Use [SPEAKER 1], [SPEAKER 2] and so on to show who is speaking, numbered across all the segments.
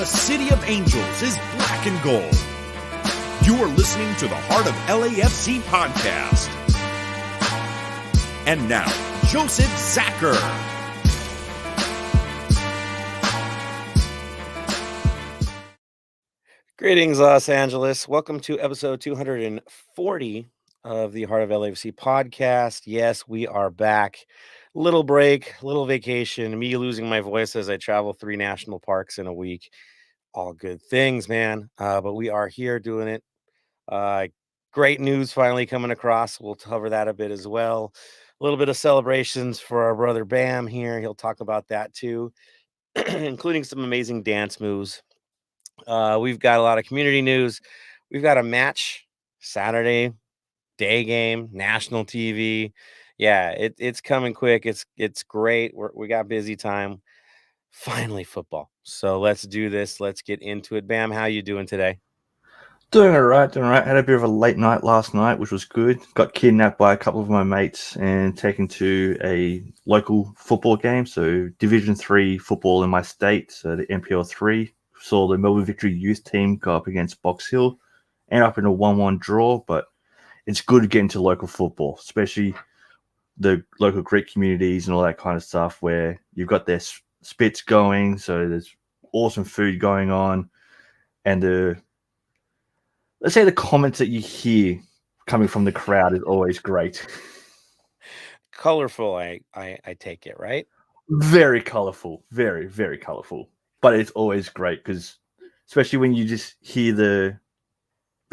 [SPEAKER 1] the City of Angels is black and gold. You are listening to the Heart of LAFC podcast. And now, Joseph Zacher.
[SPEAKER 2] Greetings, Los Angeles. Welcome to episode 240 of the Heart of LAFC podcast. Yes, we are back. Little break, little vacation, me losing my voice as I travel 3 national parks in a week. All good things, man. But we are here doing it. Great news finally coming across. We'll cover that a bit as well. A little bit of celebrations for our brother Bam here. He'll talk about that too, including some amazing dance moves. We've got a lot of community news. We've got a match Saturday, day game, national TV. Yeah, it's coming quick. It's great. We got busy time. Finally, football. So let's do this. Let's get into it. Bam, how you doing today?
[SPEAKER 3] Doing all right. Had a bit of a late night last night, which was good. Got kidnapped by a couple of my mates and taken to a local football game. So Division 3 football in my state, so the MPL 3. Saw the Melbourne Victory youth team go up against Box Hill. Ended up in a 1-1 draw, but it's good to get into local football, especially the local Greek communities and all that kind of stuff where you've got their spits going, so there's awesome food going on, and let's say the comments that you hear coming from the crowd is always great.
[SPEAKER 2] Colorful, I take it, right?
[SPEAKER 3] Very colorful, very, very colorful. But it's always great because, especially when you just hear the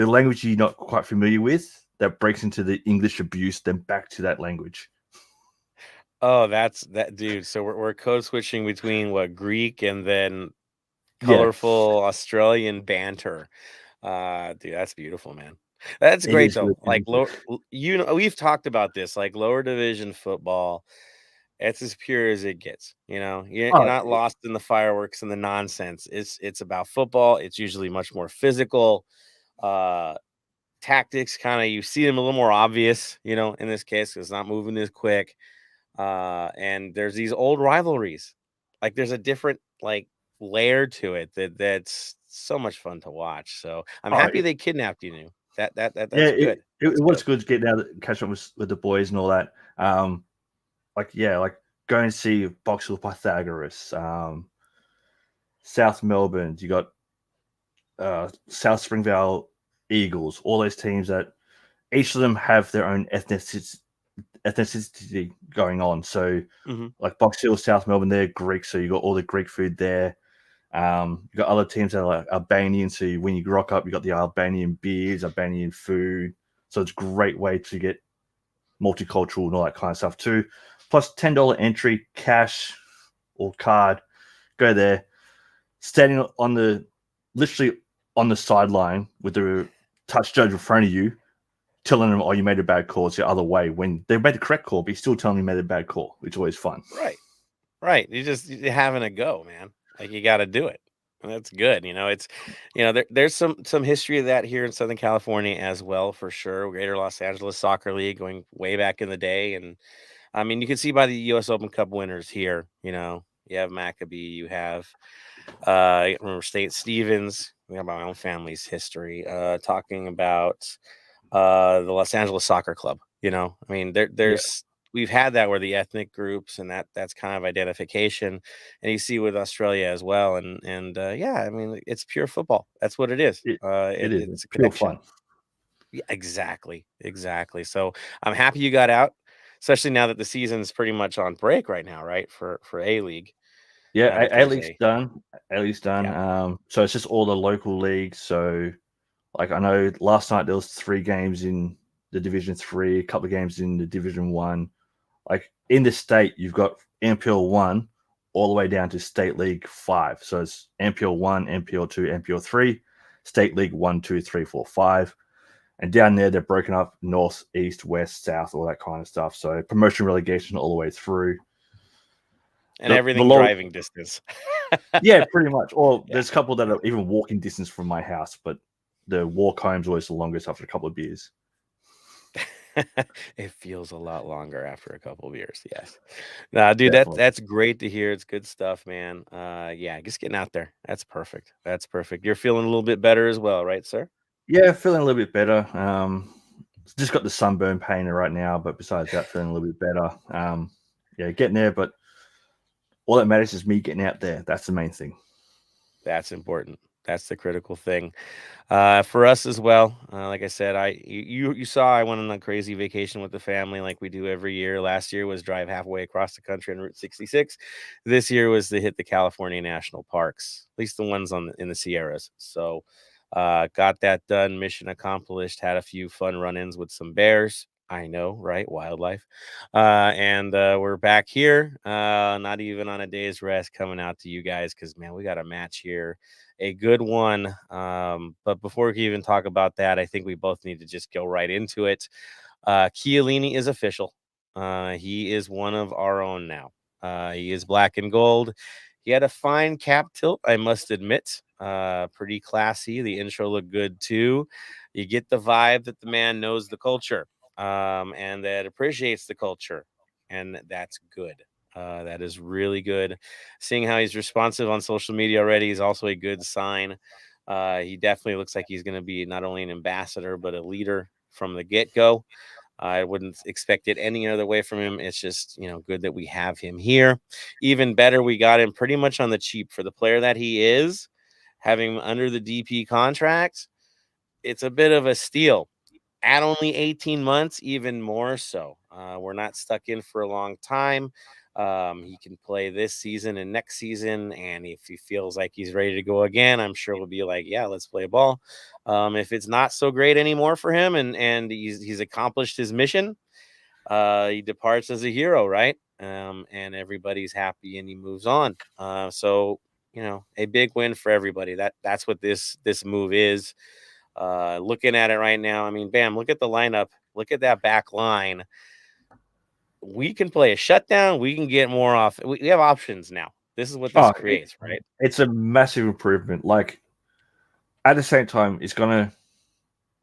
[SPEAKER 3] language you're not quite familiar with, that breaks into the English abuse, then back to that language.
[SPEAKER 2] Oh, that's that, dude. So we're code switching between what Greek and then colorful Australian banter. Dude, that's beautiful, man. That's great though. Like we've talked about this, like lower division football. It's as pure as it gets. You're not lost in the fireworks and the nonsense. It's about football. It's usually much more physical. Tactics kind of, you see them a little more obvious, in this case, it's not moving as quick. And there's these old rivalries. Like there's a different layer to it that's so much fun to watch. So I'm happy they kidnapped you. That's good.
[SPEAKER 3] It was good to get down, catch up with the boys and all that. Like going to see Box Hill Pythagoras, South Melbourne. You got South Springvale Eagles. All those teams that each of them have their own ethnicity going on. So, like Box Hill, South Melbourne, they're Greek, so you got all the Greek food there. You got other teams that are like Albanian, so when you rock up, you got the Albanian beers, Albanian food. So it's a great way to get multicultural and all that kind of stuff too. Plus $10 entry, cash or card. Go there, standing literally on the sideline with the touch judge in front of you, telling them, "Oh, you made a bad call. It's the other way." When they made the correct call, but you're still telling them you made a bad call, which is always fun.
[SPEAKER 2] Right. You're having a go, man. Like you got to do it. And that's good. There's some history of that here in Southern California as well, for sure. Greater Los Angeles Soccer League going way back in the day. And I mean, you can see by the U.S. Open Cup winners here, you have Maccabee, you have, I remember State Stevens. We have my own family's history, talking about the Los Angeles Soccer Club. I mean, we've had that where the ethnic groups and that's kind of identification, and you see with Australia as well. And I mean, it's pure football. That's what it is. It's a connection. Fun. Yeah, exactly. So I'm happy you got out, especially now that the season's pretty much on break right now, right? For A-League.
[SPEAKER 3] Yeah, A-League's done.
[SPEAKER 2] Yeah.
[SPEAKER 3] So it's just all the local leagues. So, like, I know last night there was 3 games in the Division 3, a couple of games in the Division 1. Like, in the state, you've got MPL 1 all the way down to State League 5. So it's MPL 1, MPL 2, MPL 3, State League 1, 2, 3, 4, 5. And down there, they're broken up north, east, west, south, all that kind of stuff. So promotion, relegation all the way through.
[SPEAKER 2] And everything driving distance.
[SPEAKER 3] Yeah, pretty much. Or there's a couple that are even walking distance from my house, but the walk home's always the longest after a couple of beers.
[SPEAKER 2] It feels a lot longer after a couple of years. Yes. Nah, dude,
[SPEAKER 3] Definitely.
[SPEAKER 2] that's great to hear. It's good stuff, man. Yeah, just getting out there. That's perfect. That's perfect. You're feeling a little bit better as well, right, sir?
[SPEAKER 3] Yeah, feeling a little bit better. Just got the sunburn pain right now, but besides that, feeling a little bit better. Yeah, getting there, but all that matters is me getting out there. That's the main thing.
[SPEAKER 2] That's important. That's the critical thing. For us as well, like I said, you saw I went on a crazy vacation with the family like we do every year. Last year was drive halfway across the country on Route 66. This year was to hit the California national parks, at least the ones in the Sierras. So got that done, mission accomplished. Had a few fun run-ins with some bears. I know, right? Wildlife. And we're back here, not even on a day's rest, coming out to you guys because, man, we got a match here, a good one. But before we can even talk about that, I think we both need to just go right into it. Chiellini is official. He is one of our own now. He is black and gold. He had a fine cap tilt, I must admit. Pretty classy. The intro looked good too. You get the vibe that the man knows the culture, and that appreciates the culture, and that's good. That is really good. Seeing how he's responsive on social media already is also a good sign. He definitely looks like he's going to be not only an ambassador but a leader from the get go. I wouldn't expect it any other way from him. It's just, good that we have him here. Even better, we got him pretty much on the cheap for the player that he is. Having him under the DP contract, it's a bit of a steal. At only 18 months, even more so. We're not stuck in for a long time. He can play this season and next season, and if he feels like he's ready to go again, I'm sure we'll be like, yeah, let's play ball. If it's not so great anymore for him, and he's accomplished his mission, he departs as a hero, right? And everybody's happy, and he moves on. So a big win for everybody. That's what this move is. Looking at it right now, I mean, bam, look at the lineup. Look at that back line. We can play a shutdown. We can get more off. We have options now. This is what this
[SPEAKER 3] Oh,
[SPEAKER 2] creates, right?
[SPEAKER 3] it's a massive improvement. Like at the same time, it's gonna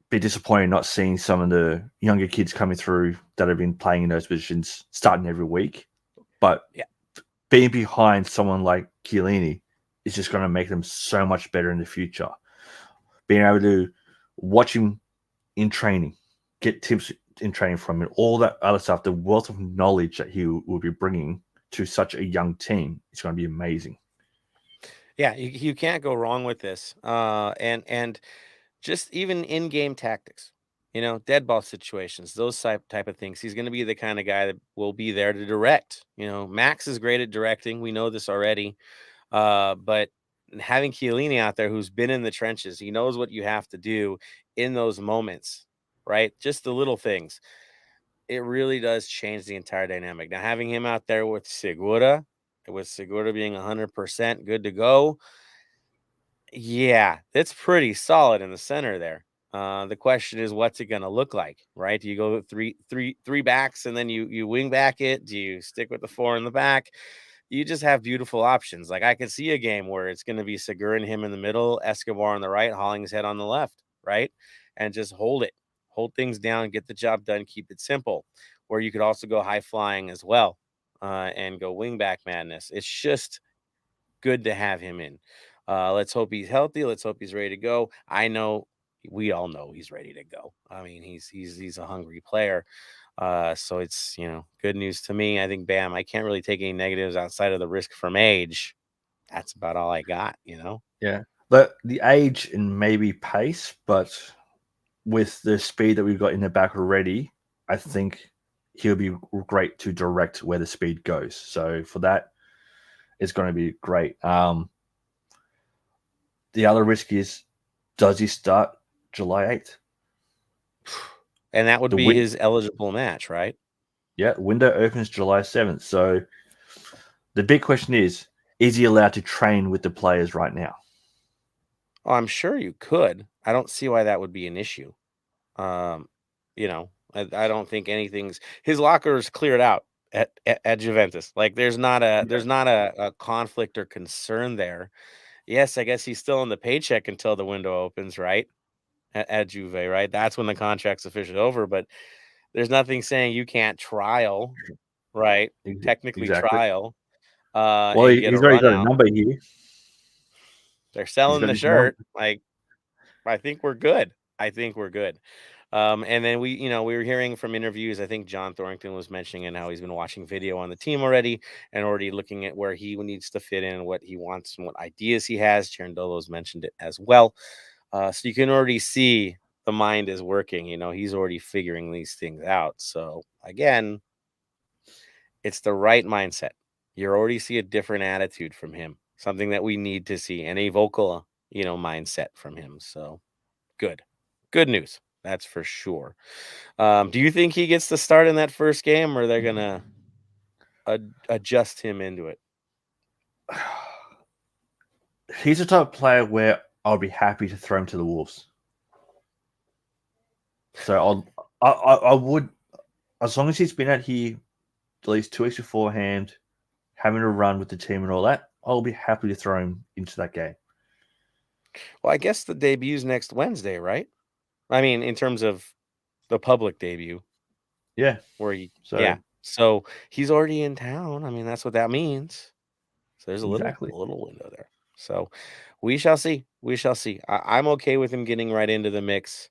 [SPEAKER 3] be disappointing not seeing some of the younger kids coming through that have been playing in those positions starting every week. But
[SPEAKER 2] Yeah.
[SPEAKER 3] being behind someone like Chiellini is just going to make them so much better in the future. Being able to watch him in training, get tips in training from him, all that other stuff, the wealth of knowledge that he will be bringing to such a young team is going to be amazing.
[SPEAKER 2] Yeah, you can't go wrong with this. And just even in-game tactics, dead ball situations, those type of things. He's going to be the kind of guy that will be there to direct. Max is great at directing. We know this already. But having Chiellini out there who's been in the trenches, he knows what you have to do in those moments, right? Just the little things. It really does change the entire dynamic. Now, having him out there with Segura being 100% good to go, yeah, that's pretty solid in the center there. The question is, what's it going to look like, right? Do you go three backs and then you wing back it? Do you stick with the four in the back? You just have beautiful options. Like I could see a game where it's going to be Segura and him in the middle, Escobar on the right, Hollingshead on the left, right? And just hold things down, get the job done, keep it simple. Where you could also go high flying as well, and go wing back madness. It's just good to have him in. Let's hope he's healthy. Let's hope he's ready to go. We all know he's ready to go. I mean, he's a hungry player. So it's, good news to me. I think, bam, I can't really take any negatives outside of the risk from age. That's about all I got,
[SPEAKER 3] Yeah. The age and maybe pace, but with the speed that we've got in the back already, I think he'll be great to direct where the speed goes. So for that, it's going to be great. The other risk is, does he start July 8th?
[SPEAKER 2] And that would
[SPEAKER 3] The
[SPEAKER 2] be his eligible match, right?
[SPEAKER 3] Yeah, window opens July 7th. So the big question is he allowed to train with the players right now?
[SPEAKER 2] Oh, I'm sure you could. I don't see why that would be an issue. I don't think his locker is cleared out at Juventus. Like there's not a conflict or concern there. Yes, I guess he's still on the paycheck until the window opens, right? At Juve, right? That's when the contract's officially over. But There's nothing saying you can't trial, right? Technically
[SPEAKER 3] Exactly.
[SPEAKER 2] trial,
[SPEAKER 3] Well,
[SPEAKER 2] and get a
[SPEAKER 3] he's already
[SPEAKER 2] run
[SPEAKER 3] got a
[SPEAKER 2] out.
[SPEAKER 3] number here.
[SPEAKER 2] They're
[SPEAKER 3] He's
[SPEAKER 2] selling
[SPEAKER 3] got
[SPEAKER 2] the
[SPEAKER 3] his number.
[SPEAKER 2] shirt. Like, I think we're good. I think we're good. And then we were hearing from interviews. I think John Thornton was mentioning and how he's been watching video on the team already and already looking at where he needs to fit in, what he wants, and what ideas he has. Cherundolo's mentioned it as well. So you can already see the mind is working. He's already figuring these things out. So again, it's the right mindset. You already see a different attitude from him, something that we need to see, and a vocal, mindset from him. So good news. That's for sure. Do you think he gets the start in that first game, or they're gonna adjust him into it?
[SPEAKER 3] He's the type of player where I'll be happy to throw him to the Wolves. So I would, as long as he's been out here at least 2 weeks beforehand, having a run with the team and all that, I'll be happy to throw him into that game.
[SPEAKER 2] Well, I guess the debut's next Wednesday, right? I mean, in terms of the public debut,
[SPEAKER 3] Yeah.
[SPEAKER 2] yeah. So he's already in town. I mean, that's what that means. So there's a
[SPEAKER 3] Exactly.
[SPEAKER 2] little window there. So we shall see. We shall see. I'm okay with him getting right into the mix.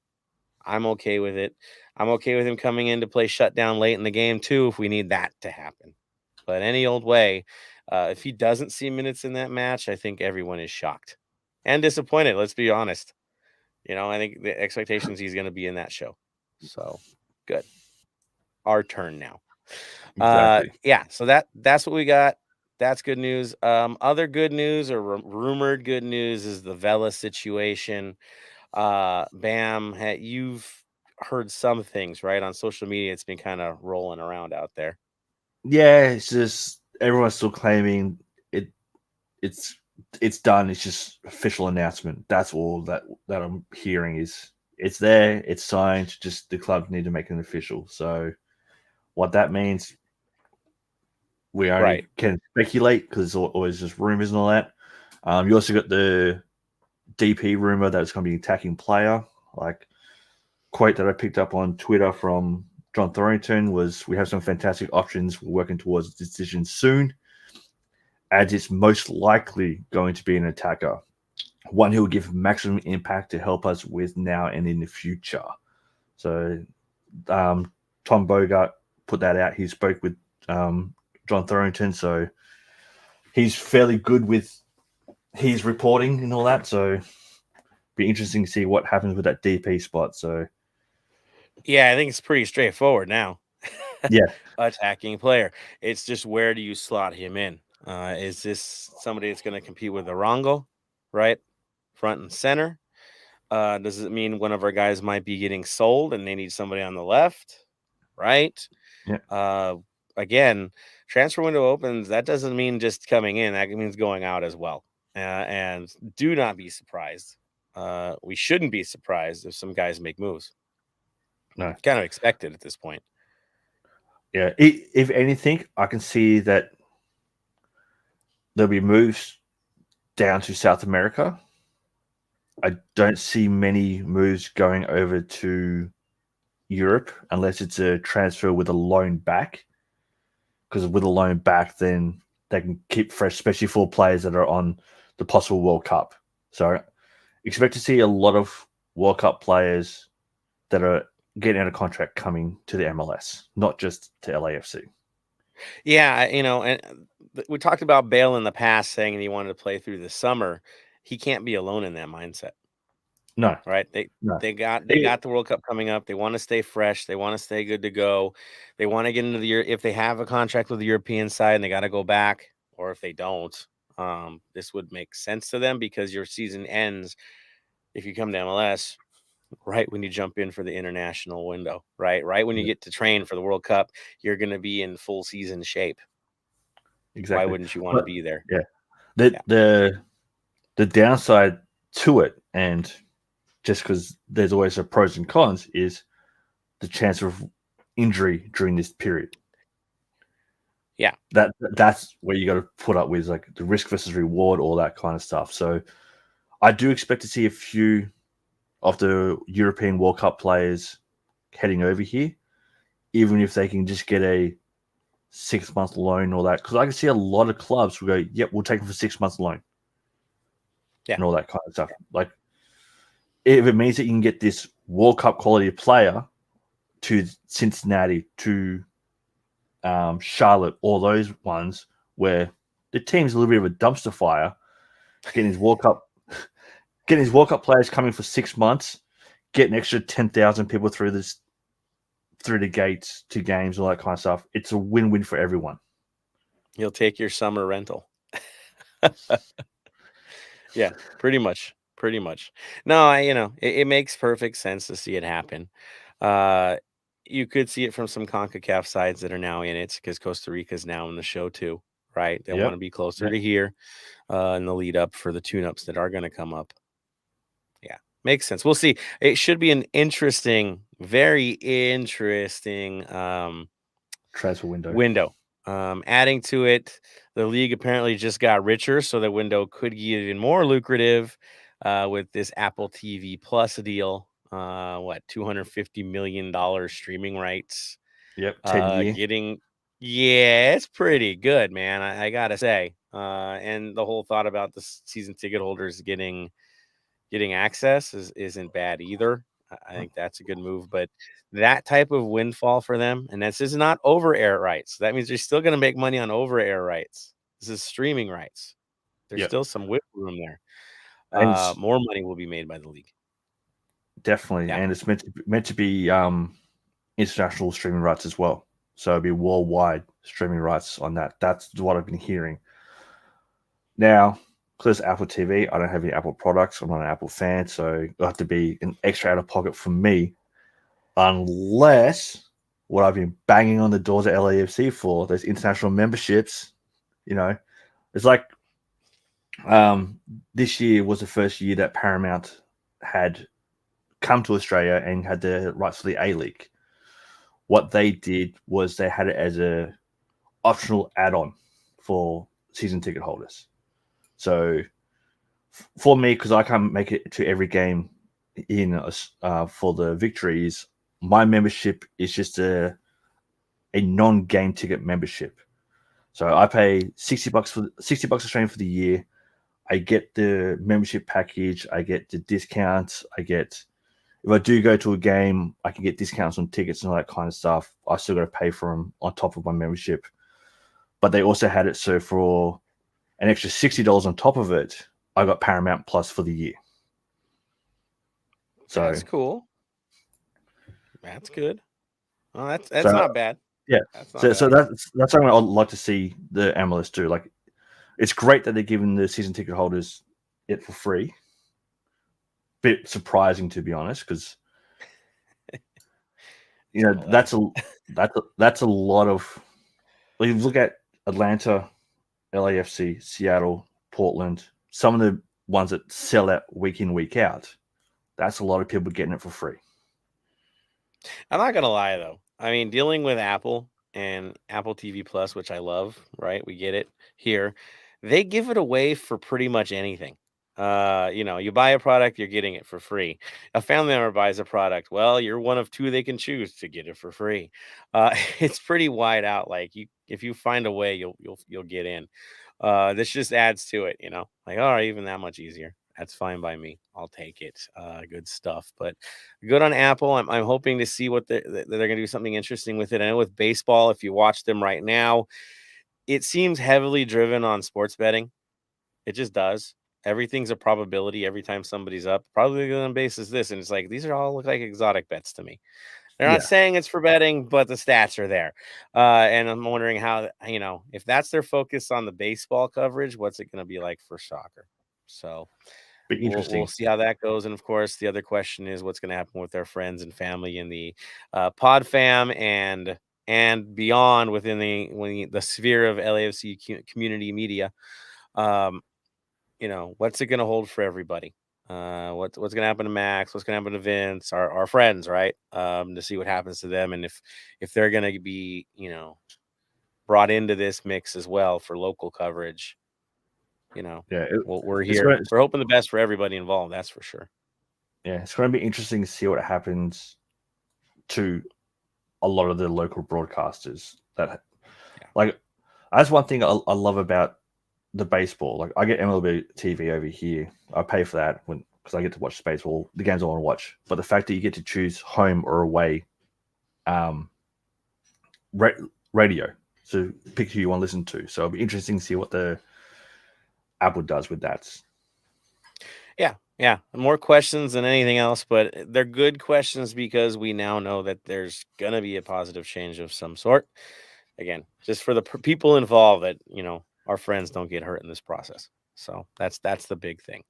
[SPEAKER 2] I'm okay with it. I'm okay with him coming in to play shutdown late in the game too, if we need that to happen. But any old way, if he doesn't see minutes in that match, I think everyone is shocked and disappointed. Let's be honest. I think the expectations he's going to be in that show. So good. Our turn now.
[SPEAKER 3] Exactly.
[SPEAKER 2] Yeah. So that's what we got. That's good news. Other good news or rumored good news is the Vela situation. Bam, you've heard some things, right? On social media, it's been kind of rolling around out there.
[SPEAKER 3] Yeah, it's just everyone's still claiming it's done. It's just official announcement. That's all that I'm hearing is it's there, it's signed. Just the club need to make it official. So what that means, we only can speculate because it's always just rumors and all that. You also got the DP rumor that it's going to be attacking player. Like quote that I picked up on Twitter from John Thornton was, "We have some fantastic options. We're working towards a decision soon, as it's most likely going to be an attacker, one who will give maximum impact to help us with now and in the future." So Tom Bogart put that out. He spoke with John Thornton, so he's fairly good with his reporting and all that. So be interesting to see what happens with that DP spot. So
[SPEAKER 2] yeah, I think it's pretty straightforward now.
[SPEAKER 3] Yeah.
[SPEAKER 2] Attacking player. It's just where do you slot him in? Is this somebody that's going to compete with Arango, right? Front and center. Does it mean one of our guys might be getting sold and they need somebody on the left, right?
[SPEAKER 3] Yeah.
[SPEAKER 2] Again, transfer window opens. That doesn't mean just coming in. That means going out as well. And do not be surprised. We shouldn't be surprised if some guys make moves.
[SPEAKER 3] No.
[SPEAKER 2] Kind of expected at this point.
[SPEAKER 3] Yeah. If anything, I can see that there'll be moves down to South America. I don't see many moves going over to Europe unless it's a transfer with a loan back. Because with a loan back, then they can keep fresh, especially for players that are on the possible World Cup. So expect to see a lot of World Cup players that are getting out of contract coming to the MLS, not just to LAFC.
[SPEAKER 2] Yeah, and we talked about Bale in the past saying he wanted to play through the summer. He can't be alone in that mindset.
[SPEAKER 3] No.
[SPEAKER 2] Right? They got the World Cup coming up. They want to stay fresh. They want to stay good to go. They want to get into the year. If they have a contract with the European side and they got to go back, or if they don't, this would make sense to them because your season ends if you come to MLS right when you jump in for the international window, right when you get to train for the World Cup, you're going to be in full season shape.
[SPEAKER 3] Exactly.
[SPEAKER 2] Why wouldn't you want to be there?
[SPEAKER 3] Yeah. The downside to it, and just because there's always a pros and cons, is the chance of injury during this period.
[SPEAKER 2] Yeah.
[SPEAKER 3] That's where you got to put up with like the risk versus reward, all that kind of stuff. So I do expect to see a few of the European World Cup players heading over here. even if they can just get a 6-month loan or that. Because I can see a lot of clubs will go, yep, we'll take them for 6 months loan.
[SPEAKER 2] Yeah.
[SPEAKER 3] And all that kind of stuff. Like, if it means that you can get this World Cup quality player to Cincinnati, to Charlotte, all those ones where the team's a little bit of a dumpster fire, getting his World Cup players coming for 6 months, get an extra 10,000 people through the gates to games, all that kind of stuff. It's a win-win for everyone.
[SPEAKER 2] He'll take your summer rental. Yeah, pretty much. No, it makes perfect sense to see it happen. You could see it from some CONCACAF sides that are now in it because Costa Rica is now in the show too, right? They want to be closer to here in the lead up for the tune-ups that are going to come up. Yeah, makes sense. We'll see. It should be an interesting, very interesting
[SPEAKER 3] Transfer window.
[SPEAKER 2] Adding to it, the league apparently just got richer, so the window could get even more lucrative with this Apple TV Plus deal. $250 million streaming rights.
[SPEAKER 3] Yep, 10
[SPEAKER 2] year. Yeah, it's pretty good, man. I gotta say. And the whole thought about the season ticket holders getting access isn't bad either. I think that's a good move, but that type of windfall for them, and this is not over air rights. That means they're still going to make money on over air rights. This is streaming rights. There's still some wiggle room there. More money will be made by the league.
[SPEAKER 3] Definitely, and it's meant to be international streaming rights as well. So it'll be worldwide streaming rights on that. That's what I've been hearing. Now, because Apple TV, I don't have any Apple products. I'm not an Apple fan, so it'll have to be an extra out of pocket for me, unless what I've been banging on the doors at LAFC for, those international memberships. It's like this year was the first year that Paramount had come to Australia and had the rights for the A-League. What they did was they had it as a optional add-on for season ticket holders. So for me, because I can't make it to every game for the victories, my membership is just a non-game ticket membership. So I pay $60 Australian for the year. I get the membership package. I get the discounts. If I do go to a game, I can get discounts on tickets and all that kind of stuff. I still got to pay for them on top of my membership. But they also had it so for an extra $60 on top of it, I got Paramount Plus for the year. So
[SPEAKER 2] that's cool. That's good. Well, that's not bad.
[SPEAKER 3] Yeah. So that's something I'd like to see the MLS do. Like, it's great that they're giving the season ticket holders it for free. Bit surprising, to be honest, because that's a lot of. Well, you look at Atlanta, LAFC, Seattle, Portland, some of the ones that sell out week in, week out. That's a lot of people getting it for free.
[SPEAKER 2] I'm not gonna lie though. I mean, dealing with Apple and Apple TV Plus, which I love, right? We get it here. They give it away for pretty much anything. You buy a product, you're getting it for free. A family member buys a product, well, you're one of two they can choose to get it for free. It's pretty wide out. Like, if you find a way, you'll get in. This just adds to it, like, all right, even that much easier. That's fine by me. I'll take it. Good stuff. But good on Apple. I'm hoping to see what they're going to do something interesting with it. I know with baseball, if you watch them right now, it seems heavily driven on sports betting. It just does. Everything's a probability every time somebody's up. Probably on base is this. And it's like, these are all look like exotic bets to me. They're not saying it's for betting, but the stats are there. And I'm wondering how, if that's their focus on the baseball coverage, what's it going to be like for soccer? So we'll see how that goes. And of course, the other question is what's going to happen with their friends and family in the pod fam and beyond within the sphere of LAFC community media. What's it going to hold for everybody? What's going to happen to Max? What's going to happen to Vince? Our friends, right? To see what happens to them, and if they're going to be, brought into this mix as well for local coverage. We're here. We're hoping the best for everybody involved. That's for sure.
[SPEAKER 3] Yeah, it's going to be interesting to see what happens to a lot of the local broadcasters. That
[SPEAKER 2] Yeah.
[SPEAKER 3] like that's one thing I love about the baseball. Like I get MLB TV over here. I pay for that because I get to watch baseball, the games I want to watch. But the fact that you get to choose home or away, radio, so pick who you want to listen to. So it'll be interesting to see what the Apple does with that.
[SPEAKER 2] Yeah, more questions than anything else, but they're good questions because we now know that there's gonna be a positive change of some sort. Again, just for the people involved, that our friends don't get hurt in this process. So that's the big thing.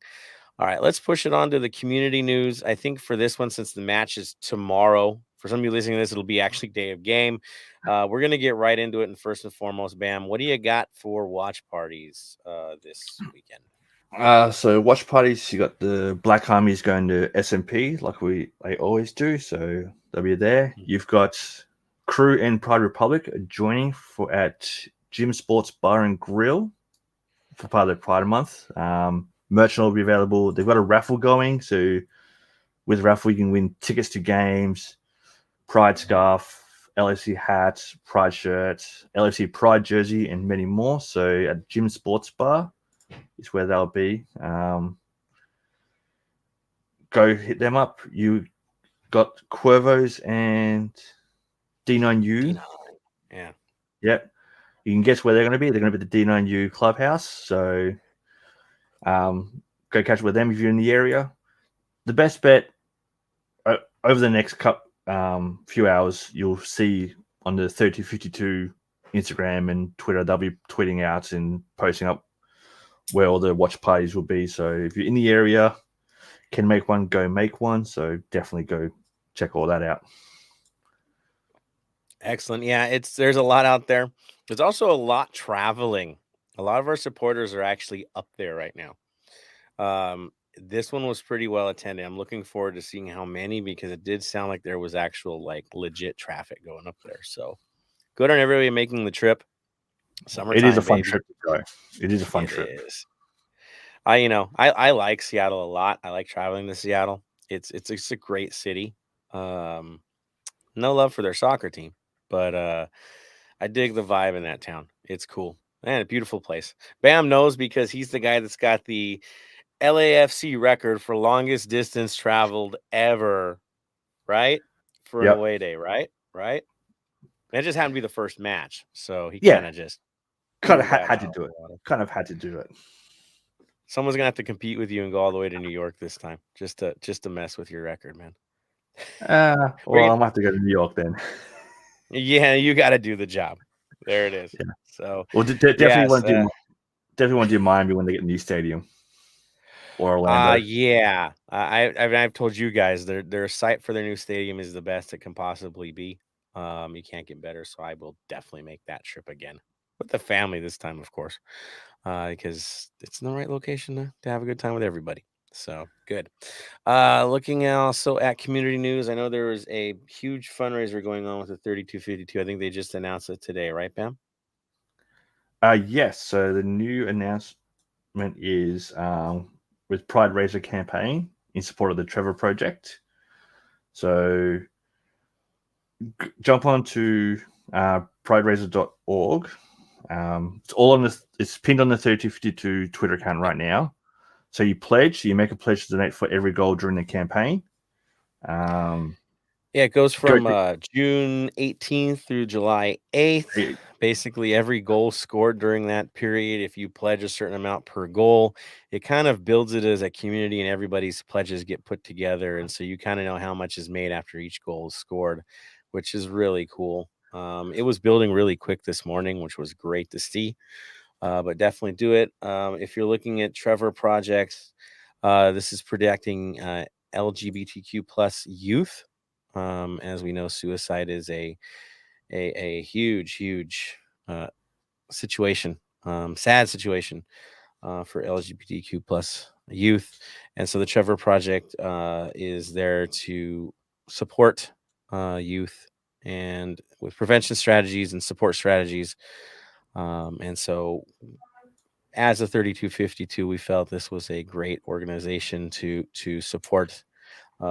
[SPEAKER 2] All right, let's push it on to the community news. I think for this one, since the match is tomorrow, for some of you listening to this, it'll be actually day of game. We're gonna get right into it. And first and foremost, Bam, what do you got for watch parties this weekend?
[SPEAKER 3] So watch parties, you got the Black Armies going to SMP like they always do, so they'll be there. You've got Crew and Pride Republic joining at Gym Sports Bar and Grill for part of the Pride Month. Merchant will be available. They've got a raffle going, so with raffle you can win tickets to games, Pride scarf, LFC hats, Pride shirts, LFC Pride jersey, and many more. So at Gym Sports Bar is where they'll be. Go hit them up. You got Cuervos and D9U.
[SPEAKER 2] Yeah.
[SPEAKER 3] Yep. You can guess where they're going to be. They're going to be at the D9U clubhouse. So go catch up with them if you're in the area. The best bet over the next few hours, you'll see on the 3052 Instagram and Twitter, they'll be tweeting out and posting up where all the watch parties will be. So if you're in the area, can make one, go make one. So definitely go check all that out.
[SPEAKER 2] Excellent. Yeah, there's a lot out there. There's also a lot traveling. A lot of our supporters are actually up there right now. This one was pretty well attended. I'm looking forward to seeing how many, because it did sound like there was actual legit traffic going up there. So good on everybody making the trip. Summertime,
[SPEAKER 3] it is a fun
[SPEAKER 2] baby.
[SPEAKER 3] trip to go. It is a fun
[SPEAKER 2] It
[SPEAKER 3] trip.
[SPEAKER 2] is. I like Seattle a lot. I like traveling to Seattle. It's a great city. No love for their soccer team, but I dig the vibe in that town. It's cool and a beautiful place. Bam knows because he's the guy that's got the LAFC record for longest distance traveled ever, right? For an away day, right? It just happened to be the first match, so he kind of just
[SPEAKER 3] had to do it. Kind of had to do it.
[SPEAKER 2] Someone's gonna have to compete with you and go all the way to New York this time, just to mess with your record, man.
[SPEAKER 3] Well, I'm gonna have to go to New York then.
[SPEAKER 2] Yeah, you got to do the job. There it is. Yeah. So,
[SPEAKER 3] well, definitely want to do Miami when they get a new stadium. Or Orlando.
[SPEAKER 2] Yeah. I've told you guys their site for their new stadium is the best it can possibly be. You can't get better, so I will definitely make that trip again with the family this time, of course, because it's in the right location to have a good time with everybody. So good. Looking also at community news, I know there was a huge fundraiser going on with the 3252. I think they just announced it today, right, Bam?
[SPEAKER 3] Yes. So the new announcement is with Pride Raiser campaign in support of the Trevor Project. So jump on to prideraiser.org. It's all on this. It's pinned on the 3252 Twitter account right now. So you make a pledge to donate for every goal during the campaign.
[SPEAKER 2] Yeah, it goes from June 18th through July 8th. Basically, every goal scored during that period, if you pledge a certain amount per goal, it kind of builds it as a community and everybody's pledges get put together. And so you kind of know how much is made after each goal is scored, which is really cool. It was building really quick this morning, which was great to see. But definitely do it. If you're looking at Trevor projects, this is protecting LGBTQ plus youth. As we know, suicide is a huge situation, sad situation for LGBTQ plus youth. And so the Trevor Project is there to support youth and with prevention strategies and support strategies. And so as a 3252, we felt this was a great organization to support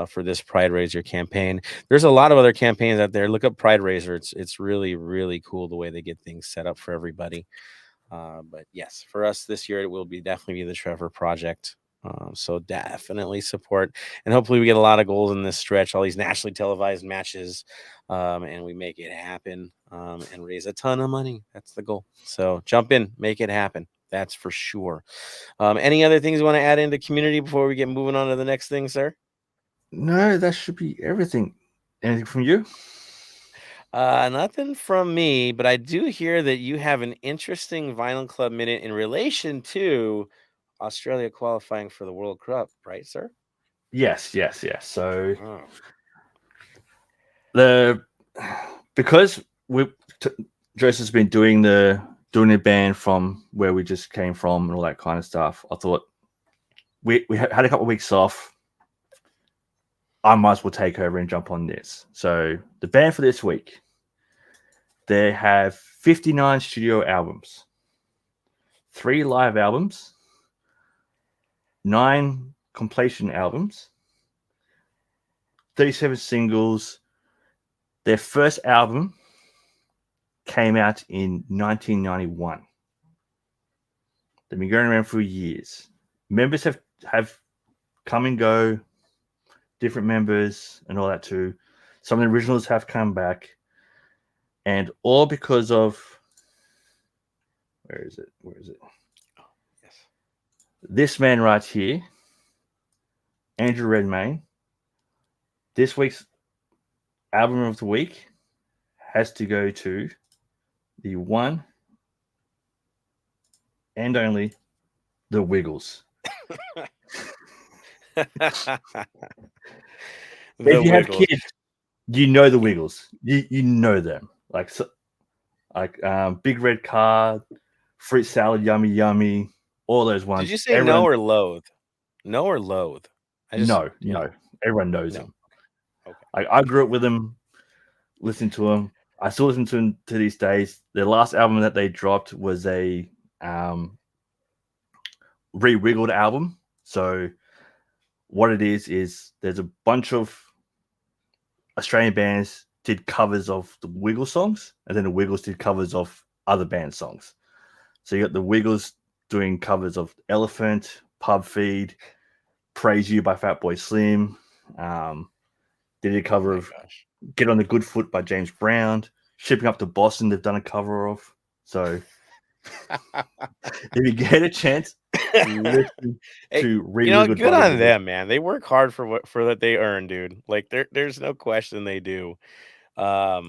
[SPEAKER 2] for this Pride Raiser campaign. There's a lot of other campaigns out there. Look up Pride Raiser. It's really, really cool the way they get things set up for everybody. But yes, for us this year, it will definitely be the Trevor Project. So definitely support, and hopefully we get a lot of goals in this stretch, all these nationally televised matches, and we make it happen, and raise a ton of money. That's the goal. So jump in, make it happen. That's for sure. Any other things you want to add into community before we get moving on to the next thing, sir?
[SPEAKER 3] No, that should be everything. Anything from you?
[SPEAKER 2] Nothing from me, but I do hear that you have an interesting Vinyl Club minute in relation to Australia qualifying for the World Cup, right, sir?
[SPEAKER 3] Yes. So
[SPEAKER 2] Oh.
[SPEAKER 3] because Joseph's been doing the band from where we just came from and all that kind of stuff, I thought we had a couple of weeks off. I might as well take over and jump on this. So the band for this week, they have 59 studio albums, 3 live albums, 9 compilation albums, 37 singles. Their first album came out in 1991. They've been going around for years. Members have come and go, different members and all that too. Some of the originals have come back, and all because of where is it? Oh,
[SPEAKER 2] yes.
[SPEAKER 3] This man right here, Andrew Redmayne. This week's album of the week has to go to the one and only The Wiggles. If you have kids, you know The Wiggles. You know them. Like Big Red Car, Fruit Salad, Yummy Yummy, all those ones.
[SPEAKER 2] Did you say no or loathe? No or loathe?
[SPEAKER 3] No. Everyone knows them.
[SPEAKER 2] Okay.
[SPEAKER 3] I grew up with them, listening to them. I still listen to them to these days. Their last album that they dropped was a re-wiggled album. So what it is there's a bunch of Australian bands did covers of the Wiggles songs, and then the Wiggles did covers of other band songs. So you got the Wiggles doing covers of Elephant, Pub Feed, Praise You by Fatboy Slim. Did a cover of Get on the Good Foot by James Brown. Shipping Up to Boston, they've done a cover of. So if you get a chance, listen to
[SPEAKER 2] good on them, man. They work hard for what they earn, dude. Like there's no question they do. I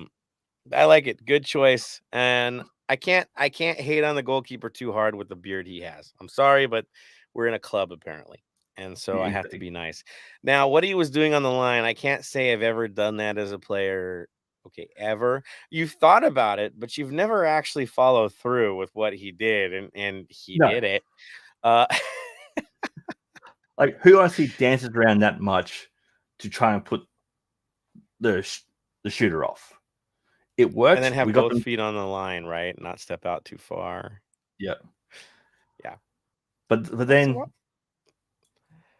[SPEAKER 2] like it. Good choice. And I can't hate on the goalkeeper too hard with the beard he has. I'm sorry, but we're in a club apparently. And so I have to be nice. Now, what he was doing on the line, I can't say I've ever done that as a player. Okay, ever. You've thought about it, but you've never actually followed through with what he did, and he did it.
[SPEAKER 3] Like, who honestly dances around that much to try and put the shooter off? It works.
[SPEAKER 2] And then have both feet on the line, right? Not step out too far.
[SPEAKER 3] Yeah.
[SPEAKER 2] But
[SPEAKER 3] then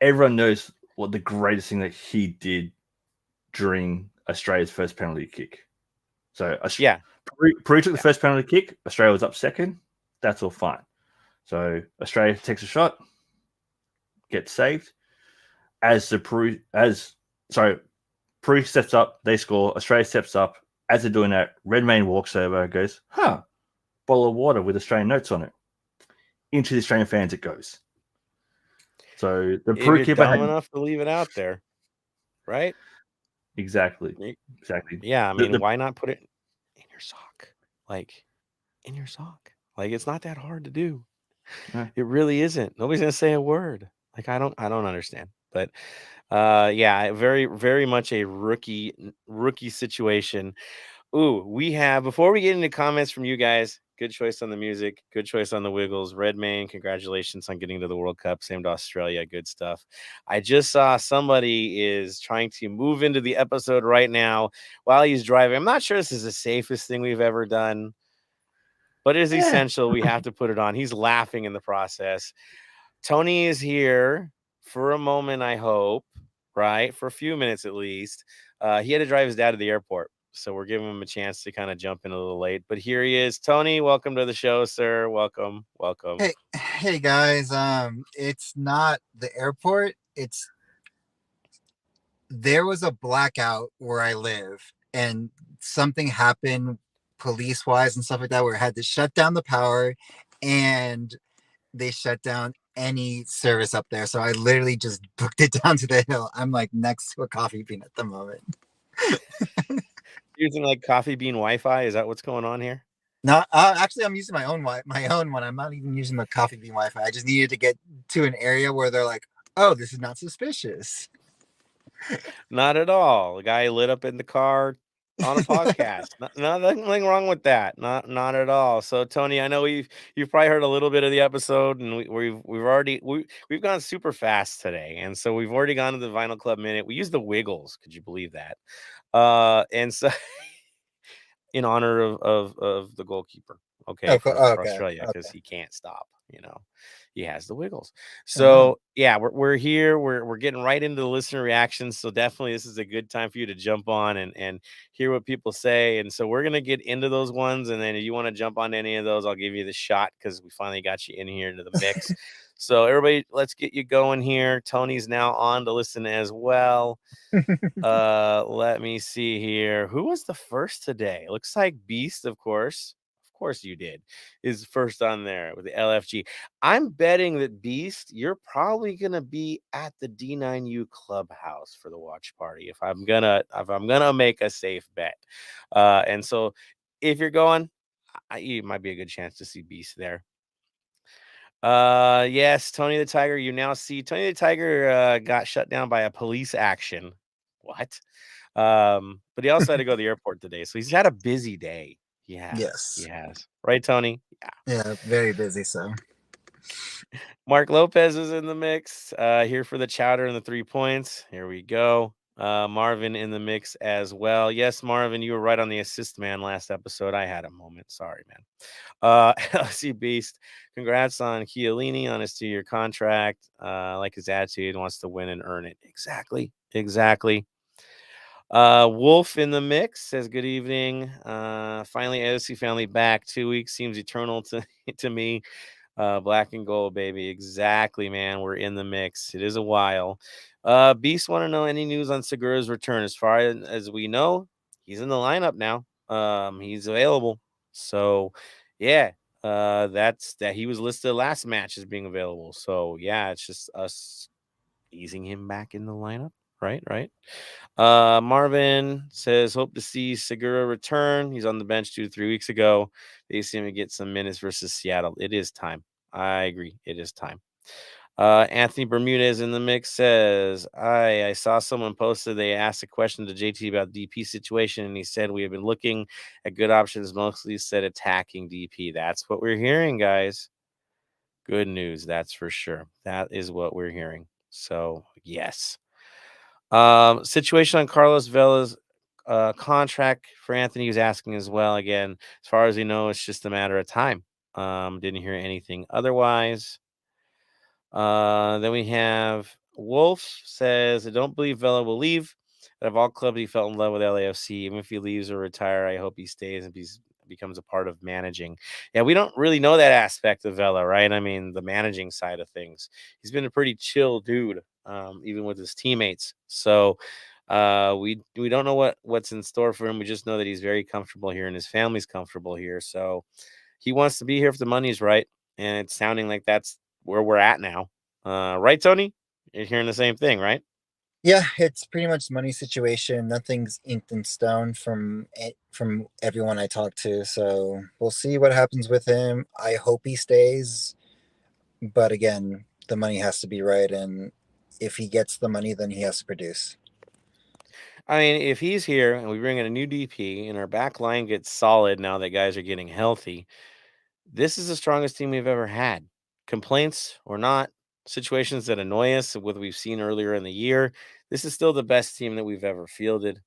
[SPEAKER 3] everyone knows what the greatest thing that he did during Australia's first penalty kick. So Peru took the first penalty kick. Australia was up second. That's all fine. So Australia takes a shot, gets saved. Peru steps up, they score. Australia steps up. As they're doing that, Redmayne walks over and goes, bottle of water with Australian notes on it. Into the Australian fans it goes. So the Peru keeper
[SPEAKER 2] dumb enough to leave it out there, right?
[SPEAKER 3] Exactly.
[SPEAKER 2] Yeah, I mean, why not put it in your sock? Like, in your sock. Like, it's not that hard to do. It really isn't. Nobody's gonna say a word. Like, I don't understand. But very, very much a rookie situation. Ooh, we have, before we get into comments from you guys, good choice on the music, good choice on the Wiggles. Redmayne, congratulations on getting to the World Cup. Same to Australia, good stuff. I just saw somebody is trying to move into the episode right now while he's driving. I'm not sure this is the safest thing we've ever done, but it is essential. We have to put it on. He's laughing in the process. Tony is here for a moment, I hope. right? For a few minutes at least. He had to drive his dad to the airport. So we're giving him a chance to kind of jump in a little late. But here he is. Tony, welcome to the show, sir. Welcome. Welcome.
[SPEAKER 4] Hey guys. It's not the airport. There was a blackout where I live, and something happened police wise and stuff like that, where I had to shut down the power, and they shut down any service up there. So I literally just booked it down to the hill. I'm like next to a coffee bean at the moment.
[SPEAKER 2] Using like coffee bean Wi-Fi? Is that what's going on here?
[SPEAKER 4] No, actually, I'm using my own one. I'm not even using the coffee bean Wi-Fi. I just needed to get to an area where they're like, "Oh, this is not suspicious."
[SPEAKER 2] Not at all. The guy lit up in the car on a podcast. Nothing wrong with that. Not at all. So Tony, I know you've probably heard a little bit of the episode, and we've gone super fast today, and so we've already gone to the Vinyl Club minute. We used the Wiggles. Could you believe that? And so in honor of the goalkeeper, okay, for Australia, because he can't stop. He has the Wiggles. So yeah, we're here. We're getting right into the listener reactions. So definitely, this is a good time for you to jump on and hear what people say. And so we're gonna get into those ones, and then if you want to jump on any of those, I'll give you the shot because we finally got you in here into the mix. So everybody, let's get you going here. Tony's now on to listen as well. Let me see here. Who was the first today? Looks like Beast, of course. Of course you did. Is first on there with the LFG. I'm betting that Beast, you're probably gonna be at the D9U clubhouse for the watch party. If I'm gonna make a safe bet. And so if you're going, it might be a good chance to see Beast there. Yes, Tony the Tiger. You now see Tony the Tiger got shut down by a police action. What? But he also had to go to the airport today, so he's had a busy day.
[SPEAKER 4] Yes.
[SPEAKER 2] He has. Right, Tony?
[SPEAKER 4] Yeah, very busy. So
[SPEAKER 2] Mark Lopez is in the mix. Here for the chowder and the 3 points. Here we go. Marvin in the mix as well. Yes, Marvin, you were right on the assist man last episode. I had a moment. Sorry, man. LC Beast, congrats on Chiellini on his 2-year contract. Like his attitude, wants to win and earn it. Exactly. Wolf in the mix says good evening. Finally, AOC family back. 2 weeks seems eternal to me. Black and gold, baby. Exactly, man. We're in the mix. It is a while. Beast want to know any news on Segura's return. As far as we know, he's in the lineup now. He's available. So yeah, that's that. He was listed last match as being available. So yeah, it's just us easing him back in the lineup. Right. Marvin says, hope to see Segura return. He's on the bench 2 to 3 weeks ago. They seem to get some minutes versus Seattle. It is time. I agree. It is time. Anthony Bermudez in the mix says, I saw someone posted, they asked a question to JT about DP situation, and he said, we have been looking at good options, mostly said attacking DP. That's what we're hearing, guys. Good news, that's for sure. That is what we're hearing. So, yes. Situation on Carlos Vela's contract for Anthony was asking as well. Again, as far as we know, it's just a matter of time. Didn't hear anything otherwise. Then we have Wolf says, I don't believe Vela will leave. Out of all clubs, he fell in love with LAFC. Even if he leaves or retire, I hope he stays and becomes a part of managing. Yeah, we don't really know that aspect of Vela, right? I mean, the managing side of things. He's been a pretty chill dude, even with his teammates. So we don't know what's in store for him. We just know that he's very comfortable here and his family's comfortable here. So he wants to be here if the money's right. And it's sounding like that's where we're at now. Right, Tony? You're hearing the same thing, right?
[SPEAKER 4] yeah, it's pretty much money situation. Nothing's inked in stone from everyone I talk to. So we'll see what happens with him. I hope he stays, but again, the money has to be right, and if he gets the money, then he has to produce.
[SPEAKER 2] I mean, if he's here and we bring in a new DP and our back line gets solid now that guys are getting healthy, this is the strongest team we've ever had. Complaints or not, situations that annoy us, what we've seen earlier in the year, this is still the best team that we've ever fielded.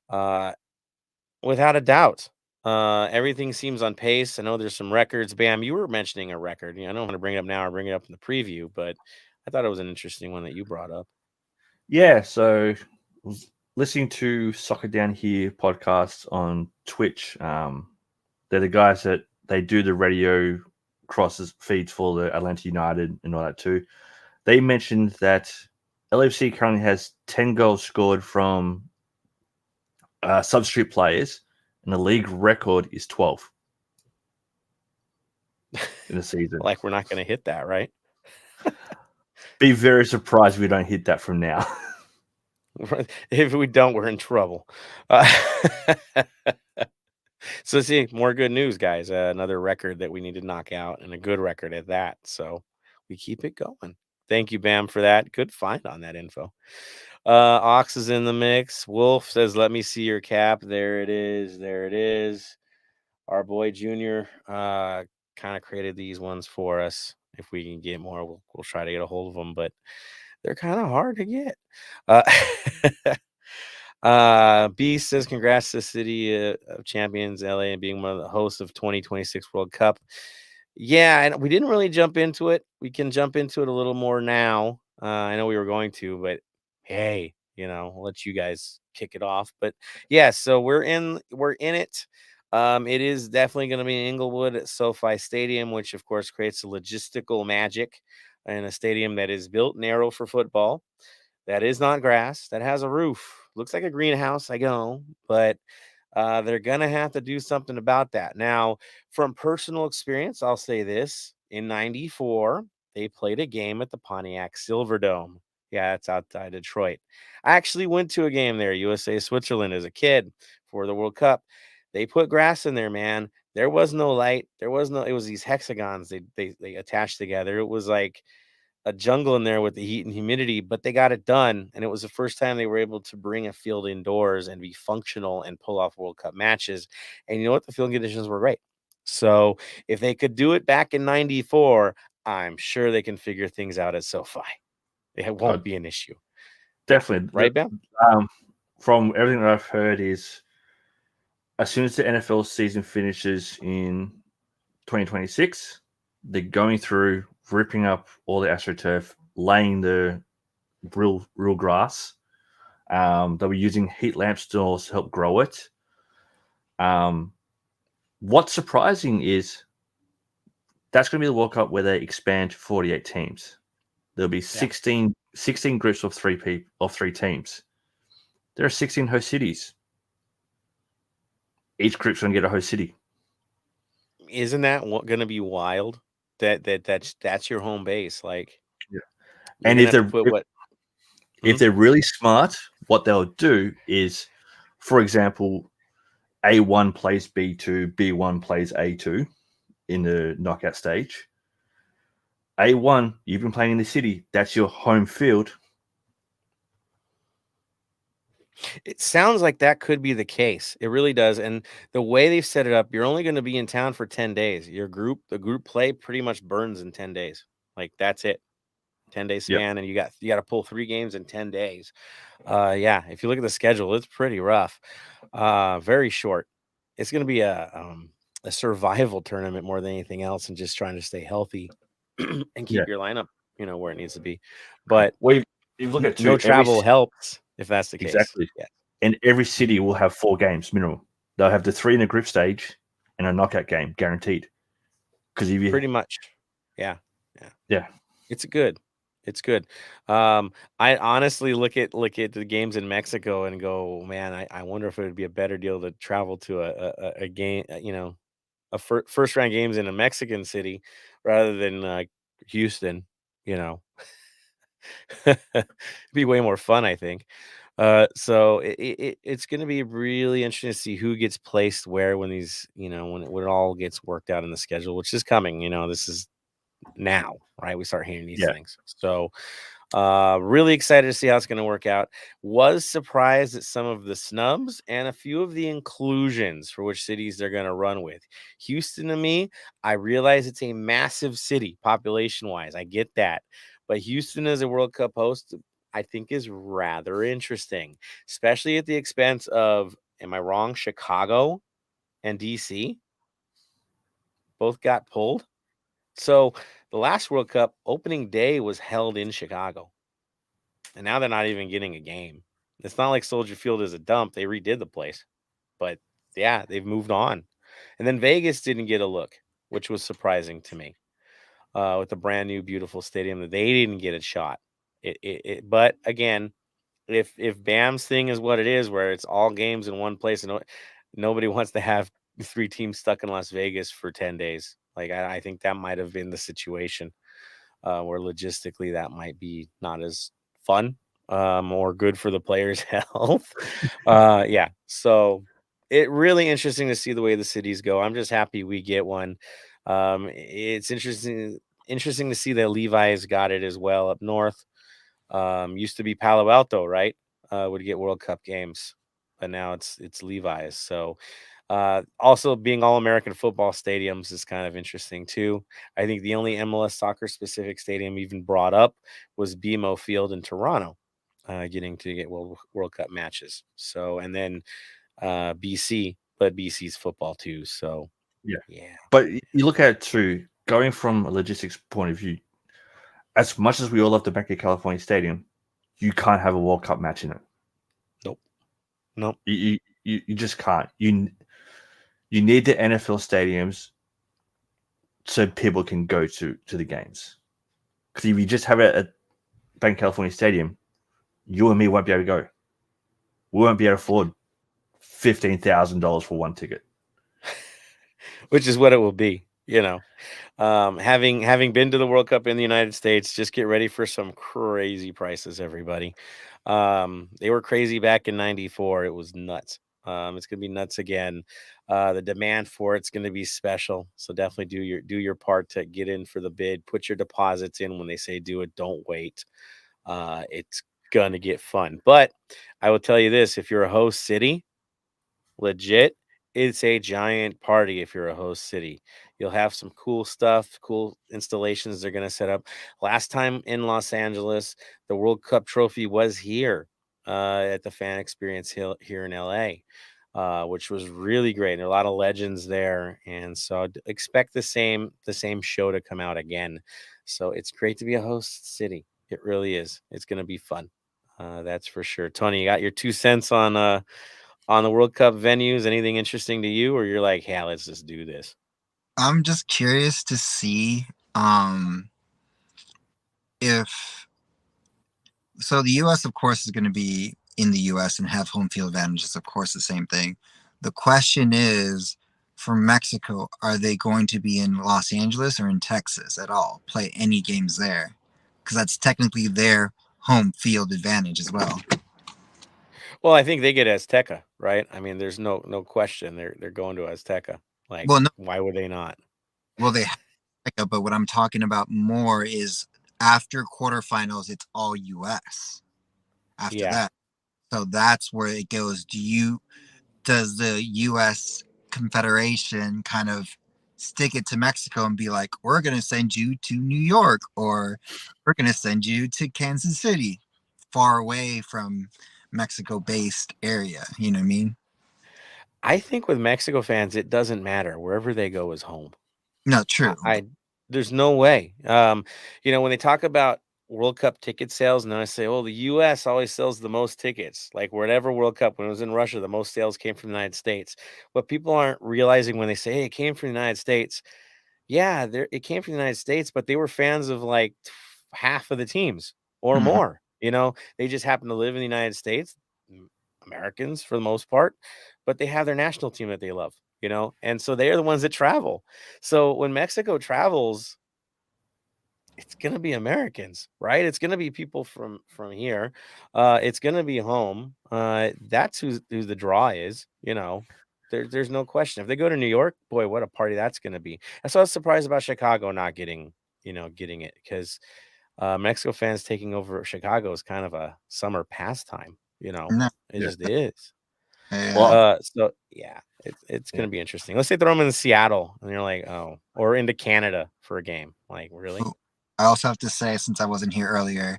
[SPEAKER 2] Without a doubt. Everything seems on pace. I know there's some records. Bam, you were mentioning a record. I don't want to bring it up now or bring it up in the preview, but I thought it was an interesting one that you brought up.
[SPEAKER 3] Yeah, so I was listening to Soccer Down Here podcast on Twitch. They're the guys that they do the radio crosses feeds for the Atlanta United and all that too. They mentioned that LFC currently has 10 goals scored from substitute players, and the league record is 12 in a season.
[SPEAKER 2] Like we're not going to hit that, right?
[SPEAKER 3] Be very surprised if we don't hit that from now.
[SPEAKER 2] If we don't, we're in trouble. Uh, so see, more good news, guys. Another record that we need to knock out, and a good record at that. So we keep it going. Thank you, Bam, for that. Good find on that info. Ox is in the mix. Wolf says, "Let me see your cap." There it is. There it is. Our boy Junior kind of created these ones for us. If we can get more, we'll try to get a hold of them, but they're kind of hard to get. B says, "Congrats to the City of Champions, LA, and being one of the hosts of 2026 World Cup." Yeah, and we didn't really jump into it. We can jump into it a little more now. I know we were going to, but hey, I'll let you guys kick it off. But yeah, so we're in it. It is definitely going to be in Inglewood at SoFi Stadium, which of course creates a logistical magic in a stadium that is built narrow for football. That is not grass. That has a roof. Looks like a greenhouse, I know, but they're going to have to do something about that. Now, from personal experience, I'll say this. In 94, they played a game at the Pontiac Silverdome. Yeah, it's outside Detroit. I actually went to a game there, USA Switzerland, as a kid for the World Cup. They put grass in there, man. There was no light. It was these hexagons they attached together. It was like a jungle in there with the heat and humidity, but they got it done. And it was the first time they were able to bring a field indoors and be functional and pull off World Cup matches. And you know what? The field conditions were great. So if they could do it back in 94, I'm sure they can figure things out at SoFi. It won't be an issue.
[SPEAKER 3] Definitely.
[SPEAKER 2] Right, Ben?
[SPEAKER 3] From everything that I've heard is as soon as the NFL season finishes in 2026, they're going through ripping up all the AstroTurf, laying the real grass. They'll be using heat lamps to help grow it. What's surprising is that's going to be the World Cup where they expand to 48 teams. There'll be 16 groups of three teams. There are 16 host cities. Each group's going to get a host city.
[SPEAKER 2] Isn't that going to be wild? That's your home base. Like,
[SPEAKER 3] yeah. And if they're really smart, what they'll do is, for example, A1 plays B2, B1 plays A2 in the knockout stage. A1, you've been playing in the city. That's your home field.
[SPEAKER 2] It sounds like that could be the case. It really does. And the way they've set it up, you're only going to be in town for 10 days. The group play pretty much burns in 10 days. Like that's it. 10-day span. Yep. And you got to pull 3 games in 10 days. Yeah. If you look at the schedule, it's pretty rough. Very short. It's going to be a survival tournament more than anything else, and just trying to stay healthy and keep your lineup, where it needs to be. But
[SPEAKER 3] you look at
[SPEAKER 2] no travel helps. If that's the case.
[SPEAKER 3] Exactly. Yeah. And every city will have 4 games minimum. They'll have the 3 in the group stage and a knockout game guaranteed. Because
[SPEAKER 2] pretty much. Yeah. It's good. I honestly look at the games in Mexico and go, man, I wonder if it would be a better deal to travel to a game, a first round games in a Mexican city rather than Houston, It'd be way more fun, I think. So it's going to be really interesting to see who gets placed where when these, when it all gets worked out in the schedule, which is coming. This is now, right? We start hearing these things. So really excited to see how it's going to work out. Was surprised at some of the snubs and a few of the inclusions for which cities they're going to run with. Houston, to me, I realize it's a massive city population wise. I get that. But Houston as a World Cup host, I think, is rather interesting, especially at the expense of, am I wrong, Chicago and DC? Both got pulled. So the last World Cup opening day was held in Chicago. and now they're not even getting a game. It's not like Soldier Field is a dump. They redid the place, but yeah, they've moved on. And then Vegas didn't get a look, which was surprising to me. With the brand new beautiful stadium, that they didn't get a shot. But again, if Bam's thing is what it is, where it's all games in one place, and nobody wants to have 3 teams stuck in Las Vegas for 10 days. Like I think that might have been the situation, where logistically that might be not as fun, or good for the players' health. Yeah, so it really interesting to see the way the cities go. I'm just happy we get one. It's interesting to see that Levi's got it as well up north. Used to be Palo Alto, right? Would get World Cup games, but now it's Levi's. So also being all American football stadiums is kind of interesting too. I think the only MLS soccer specific stadium even brought up was BMO Field in Toronto, getting to get World Cup matches. So and then BC, but BC's football too. So yeah.
[SPEAKER 3] But you look at it too, going from a logistics point of view, as much as we all love the Banc of California Stadium, you can't have a World Cup match in it.
[SPEAKER 2] Nope.
[SPEAKER 3] You just can't. You need the NFL stadiums so people can go to the games. Because if you just have it at Banc of California Stadium, you and me won't be able to go. We won't be able to afford $15,000 for one ticket.
[SPEAKER 2] Which is what it will be, having been to the World Cup in the United States, just get ready for some crazy prices, everybody. They were crazy back in 94. It was nuts. It's going to be nuts again. The demand for it's going to be special. So definitely do your part to get in for the bid, put your deposits in when they say do it. Don't wait. It's going to get fun, but I will tell you this, if you're a host city, legit, it's a giant party. If you're a host city, you'll have some cool stuff, cool installations they're going to set up. Last time in Los Angeles, the World Cup trophy was here, at the Fan Experience here in LA, which was really great. There are a lot of legends there, and so I'd expect the same show to come out again. So it's great to be a host city. It really is. It's going to be fun. That's for sure. Tony, you got your 2 cents on the World Cup venues? Anything interesting to you, or you're like, yeah, let's just do this?
[SPEAKER 4] I'm just curious to see if so the US of course is going to be in the US and have home field advantages, of course, the same thing. The question is, for Mexico, are they going to be in Los Angeles or in Texas at all? Play any games there? Because that's technically their home field advantage as well.
[SPEAKER 2] Well, I think they get Azteca, right? I mean, there's no question they're going to Azteca. Like,
[SPEAKER 4] Well, no,
[SPEAKER 2] why would they not?
[SPEAKER 4] well they have, but what I'm talking about more is after quarterfinals, it's all US. After
[SPEAKER 2] Yeah.
[SPEAKER 4] that, so that's where it goes. Does the US Confederation kind of stick it to Mexico and be like, we're going to send you to New York, or we're going to send you to Kansas City, far away from Mexico-based area? You know what I mean?
[SPEAKER 2] I think with Mexico fans, it doesn't matter. Wherever they go is home.
[SPEAKER 4] No, true.
[SPEAKER 2] There's no way. When they talk about World Cup ticket sales, and then I say, oh, the US always sells the most tickets. Like whatever World Cup, when it was in Russia, the most sales came from the United States. What people aren't realizing when they say, hey, it came from the United States. Yeah, it came from the United States, but they were fans of like half of the teams or
[SPEAKER 4] Mhm.
[SPEAKER 2] more. They just happen to live in the United States, Americans for the most part, but they have their national team that they love, and so they are the ones that travel. So when Mexico travels, it's gonna be Americans, right? It's gonna be people from here. It's gonna be home. That's who the draw is. There's no question. If they go to New York, boy, what a party that's gonna be. And so I was surprised about Chicago not getting it, because Mexico fans taking over Chicago is kind of a summer pastime.
[SPEAKER 4] No,
[SPEAKER 2] It
[SPEAKER 3] Yeah.
[SPEAKER 2] just is.
[SPEAKER 3] Well,
[SPEAKER 2] So yeah, it's gonna be interesting. Let's say throw them in Seattle, and you're like, oh, or into Canada for a game. Like, really?
[SPEAKER 4] I also have to say, since I wasn't here earlier,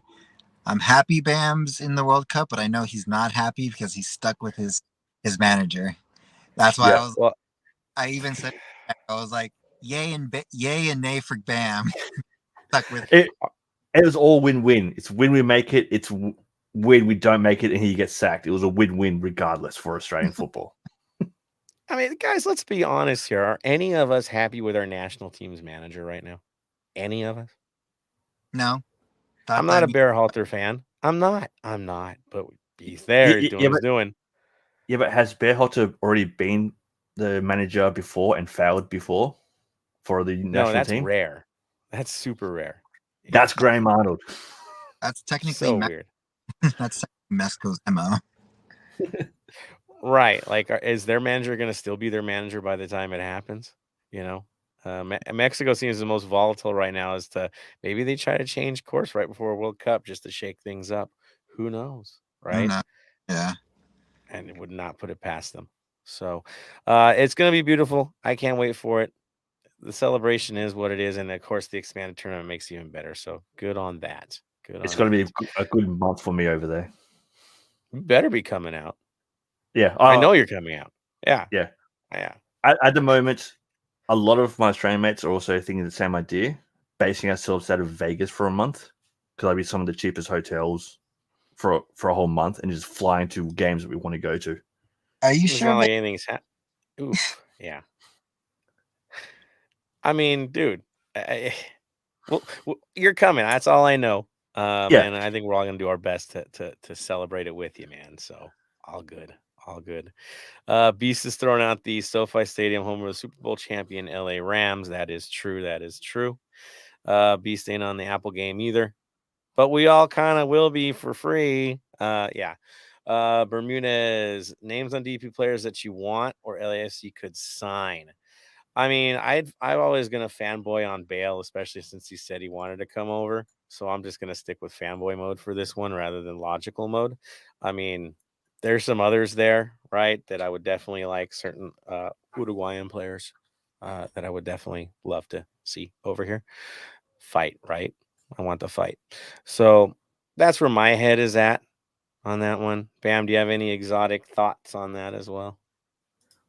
[SPEAKER 4] I'm happy Bam's in the World Cup, but I know he's not happy because he's stuck with his manager. That's why
[SPEAKER 3] yeah.
[SPEAKER 2] Well,
[SPEAKER 4] I even said, I was like, yay and nay for Bam. Stuck with
[SPEAKER 3] It was all win-win. It's win we make it. It's we don't make it and he gets sacked. It was a win-win regardless for Australian football.
[SPEAKER 2] I mean, guys, let's be honest here. Are any of us happy with our national team's manager right now? Any of us?
[SPEAKER 4] No,
[SPEAKER 2] I'm not a Berhalter fan. I'm not. But he's there. He's doing what he's doing.
[SPEAKER 3] Yeah, but has Berhalter already been the manager before and failed before for the national
[SPEAKER 2] No, that's
[SPEAKER 3] team?
[SPEAKER 2] rare. That's super rare.
[SPEAKER 3] That's Graham Arnold.
[SPEAKER 4] That's technically
[SPEAKER 2] So weird.
[SPEAKER 4] That's Mexico's MO.
[SPEAKER 2] Right. Like, is their manager going to still be their manager by the time it happens? You know, Mexico seems the most volatile right now as to maybe they try to change course right before World Cup just to shake things up. Who knows? Right.
[SPEAKER 4] Yeah.
[SPEAKER 2] And it would not put it past them. So it's going to be beautiful. I can't wait for it. The celebration is what it is. And of course, the expanded tournament makes it even better. So good on that.
[SPEAKER 3] It's going to be a good month for me over there.
[SPEAKER 2] You better be coming out.
[SPEAKER 3] Yeah.
[SPEAKER 2] I know you're coming out. Yeah.
[SPEAKER 3] Yeah.
[SPEAKER 2] Yeah.
[SPEAKER 3] At the moment, a lot of my Australian mates are also thinking the same idea, basing ourselves out of Vegas for a month because that'd be some of the cheapest hotels for a whole month and just flying to games that we want to go to.
[SPEAKER 4] Are you
[SPEAKER 2] It's
[SPEAKER 4] sure?
[SPEAKER 2] not like anything's Oof. Yeah. I mean, dude, well, you're coming. That's all I know. And I think we're all gonna do our best to celebrate it with you, man. So all good. Beast is throwing out the SoFi Stadium home of the Super Bowl champion LA Rams. That is true. Beast ain't on the Apple game either, but we all kind of will be for free. Yeah. Bermudez, names on DP players that you want or LAFC could sign. I mean, I've always gonna fanboy on Bale, especially since he said he wanted to come over. So I'm just gonna stick with fanboy mode for this one rather than logical mode. I mean, there's some others there, right? That I would definitely like certain Uruguayan players that I would definitely love to see over here. Fight, right? I want the fight. So that's where my head is at on that one. Bam, do you have any exotic thoughts on that as well?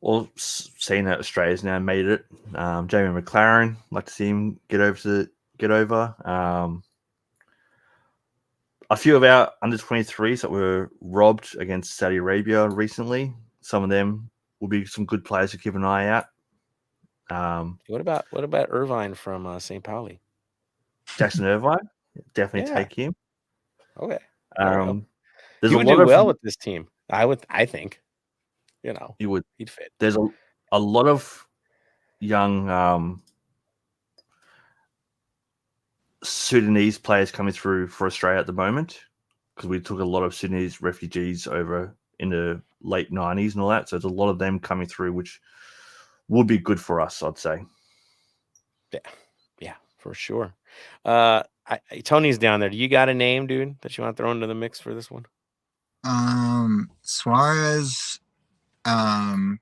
[SPEAKER 3] Well, seeing that Australia's now made it, Jamie McLaren, like to see him get over. A few of our under 23s that were robbed against Saudi Arabia recently. Some of them will be some good players to keep an eye out.
[SPEAKER 2] What about Irvine from St. Pauli?
[SPEAKER 3] Jackson Irvine, definitely take him.
[SPEAKER 2] Okay.
[SPEAKER 3] There's
[SPEAKER 2] he would do well with this team. I think. You know, he'd fit.
[SPEAKER 3] There's a lot of young Sudanese players coming through for Australia at the moment because we took a lot of Sudanese refugees over in the late 90s and all that. So there's a lot of them coming through, which would be good for us, I'd say.
[SPEAKER 2] Yeah, for sure. Tony's down there. Do you got a name, dude, that you want to throw into the mix for this one?
[SPEAKER 4] Suarez,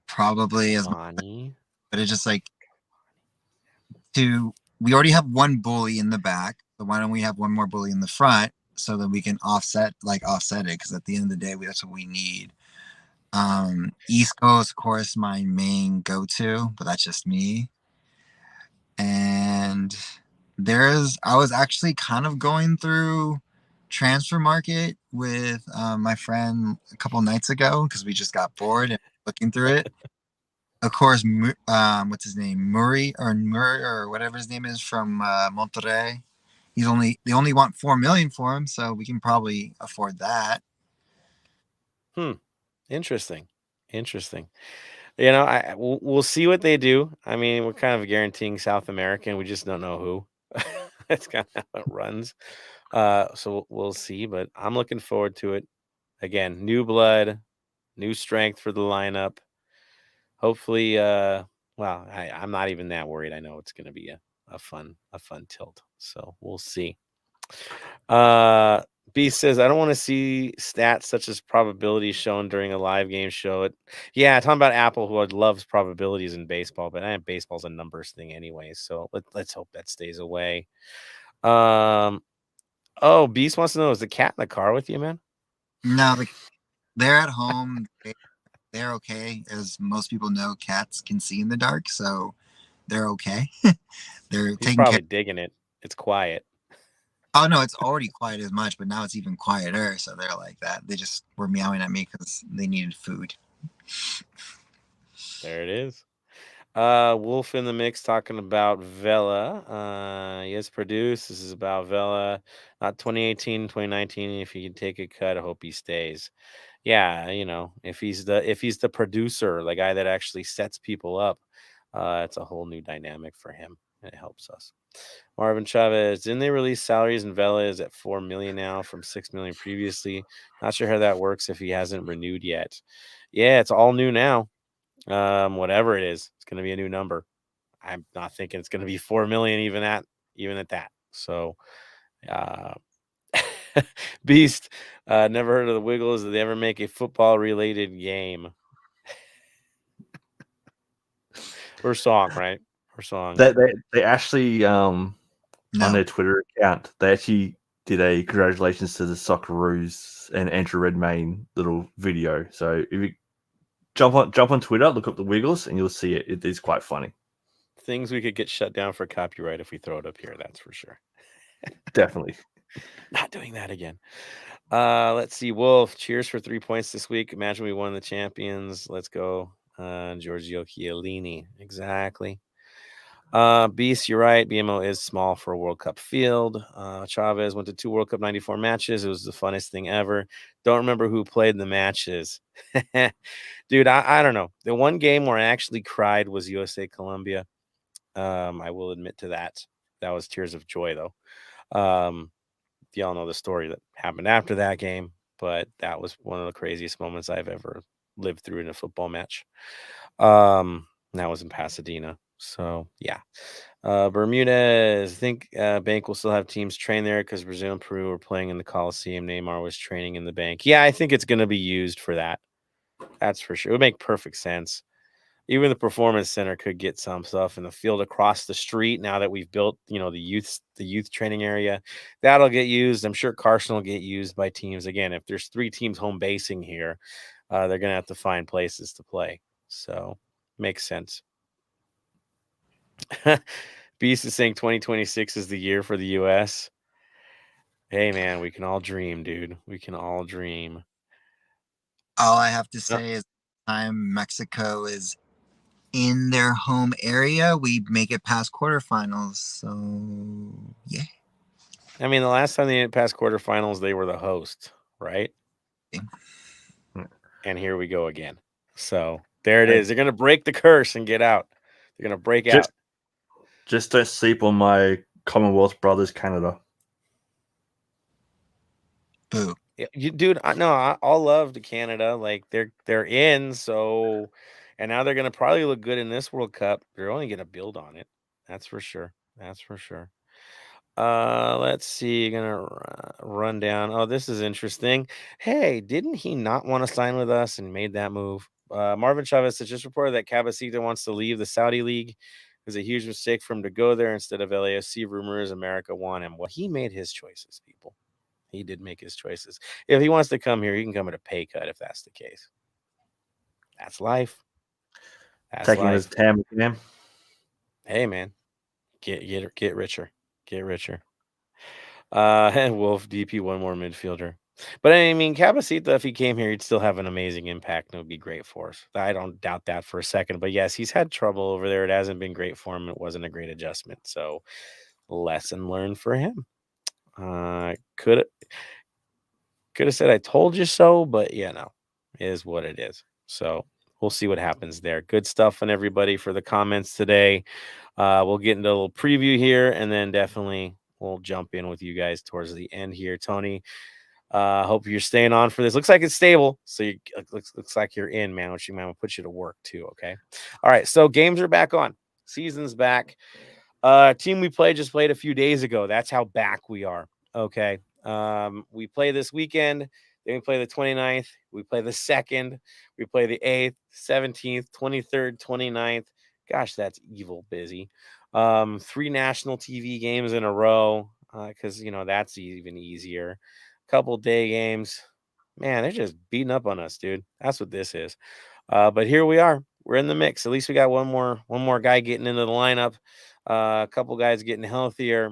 [SPEAKER 4] probably as
[SPEAKER 2] Money.
[SPEAKER 4] But it's just like we already have one bully in the back, so why don't we have one more bully in the front so that we can offset it? Because at the end of the day, that's what we need. East Coast, of course, my main go-to, but that's just me. And I was actually kind of going through transfer market with my friend a couple nights ago because we just got bored and looking through it. Of course, what's his name? Murray or whatever his name is from Monterrey. They only want $4 million for him, so we can probably afford that.
[SPEAKER 2] Interesting. You know, we'll see what they do. I mean, we're kind of guaranteeing South American. We just don't know who. That's kind of how it runs. So we'll see, but I'm looking forward to it. Again, new blood, new strength for the lineup. Hopefully, I'm not even that worried. I know it's going to be a fun tilt. So we'll see. Beast says, I don't want to see stats such as probabilities shown during a live game show. Talking about Apple, who loves probabilities in baseball, but baseball's a numbers thing anyway. So let's hope that stays away. Beast wants to know, is the cat in the car with you, man?
[SPEAKER 4] No, they're at home. They're okay. As most people know, cats can see in the dark, so they're okay.
[SPEAKER 2] He's probably digging it. It's quiet.
[SPEAKER 4] Oh no, it's already quiet as much, but now it's even quieter. So they're like that. They just were meowing at me because they needed food.
[SPEAKER 2] There it is. Wolf in the mix talking about Vela. Yes, produced. This is about Vela. Not 2018, 2019. If he can take a cut, I hope he stays. Yeah, if he's the producer, the guy that actually sets people up, it's a whole new dynamic for him. And it helps us. Marvin Chavez, didn't they release salaries and Vela is at 4 million now from 6 million previously? Not sure how that works if he hasn't renewed yet. Yeah, it's all new now. Whatever it is, it's going to be a new number. I'm not thinking it's going to be 4 million even at that. So, uh, Beast, never heard of the Wiggles. Did they ever make a football related game or song? Right, or song.
[SPEAKER 3] They actually on
[SPEAKER 4] No.
[SPEAKER 3] their Twitter account, they actually did a congratulations to the Socceroos and Andrew Redmayne little video. So if you jump on Twitter, look up the Wiggles, and you'll see it. It is quite funny.
[SPEAKER 2] Things we could get shut down for copyright if we throw it up here. That's for sure.
[SPEAKER 3] Definitely.
[SPEAKER 2] Not doing that again. Let's see. Wolf, cheers for 3 points this week. Imagine we won the champions. Let's go. Giorgio Chiellini. Exactly. Beast, you're right. BMO is small for a World Cup field. Chavez went to 2 World Cup 94 matches. It was the funnest thing ever. Don't remember who played in the matches. Dude, I don't know. The one game where I actually cried was USA Colombia. I will admit to that. That was tears of joy, though. Y'all know the story that happened after that game, but that was one of the craziest moments I've ever lived through in a football match. That was in Pasadena. So yeah. Bermudez, I think Bank will still have teams train there because Brazil and Peru were playing in the Coliseum. Neymar was training in the Bank. Yeah, I think it's going to be used for that. That's for sure. It would make perfect sense. Even the performance center could get some stuff in the field across the street. Now that we've built, the youth training area, that'll get used. I'm sure Carson will get used by teams again. If there's 3 teams home basing here, they're gonna have to find places to play. So makes sense. Beast is saying 2026 is the year for the U.S. Hey man, we can all dream, dude. We can all dream.
[SPEAKER 4] All I have to say is, time Mexico is in their home area, we make it past quarterfinals. So yeah.
[SPEAKER 2] I mean, the last time they made it past quarterfinals, they were the host, right? And here we go again. So there it is. They're going to break the curse and get out. They're going to break out.
[SPEAKER 3] Just don't sleep on my Commonwealth brothers, Canada.
[SPEAKER 4] Boo.
[SPEAKER 2] Yeah, dude, I'll love to Canada. They're in, so and now they're going to probably look good in this World Cup. They're only going to build on it. That's for sure. That's for sure. Let's see. Gonna run down. Oh, this is interesting. Hey, didn't he not want to sign with us and made that move? Marvin Chavez has just reported that Cabecita wants to leave the Saudi league. It was a huge mistake for him to go there instead of LAFC. Rumors America want him. Well, he made his choices, people. He did make his choices. If he wants to come here, he can come at a pay cut if that's the case. That's life. That's
[SPEAKER 3] Taking
[SPEAKER 2] life.
[SPEAKER 3] his Tam.
[SPEAKER 2] Hey, man, get richer. Get richer. And Wolf DP one more midfielder. But I mean, Cabecita, if he came here, he'd still have an amazing impact and it would be great for us. I don't doubt that for a second. But yes, he's had trouble over there. It hasn't been great for him. It wasn't a great adjustment. So lesson learned for him. Could have said I told you so, but yeah, no, it is what it is. So we'll see what happens there. Good stuff on everybody for the comments today. We'll get into a little preview here and then definitely we'll jump in with you guys towards the end here. Tony, hope you're staying on for this. Looks like it's stable. So looks like you're in, man, which might put you to work too. Okay. All right. So games are back on. Season's back. Team we just played a few days ago. That's how back we are. Okay. We play this weekend. Then we play the 29th. We play the 2nd. We play the 8th, 17th, 23rd, 29th. Gosh, that's evil busy. 3 national TV games in a row because, that's even easier. Couple day games. Man, they're just beating up on us, dude. That's what this is. But here we are. We're in the mix. At least we got one more guy getting into the lineup. A couple guys getting healthier.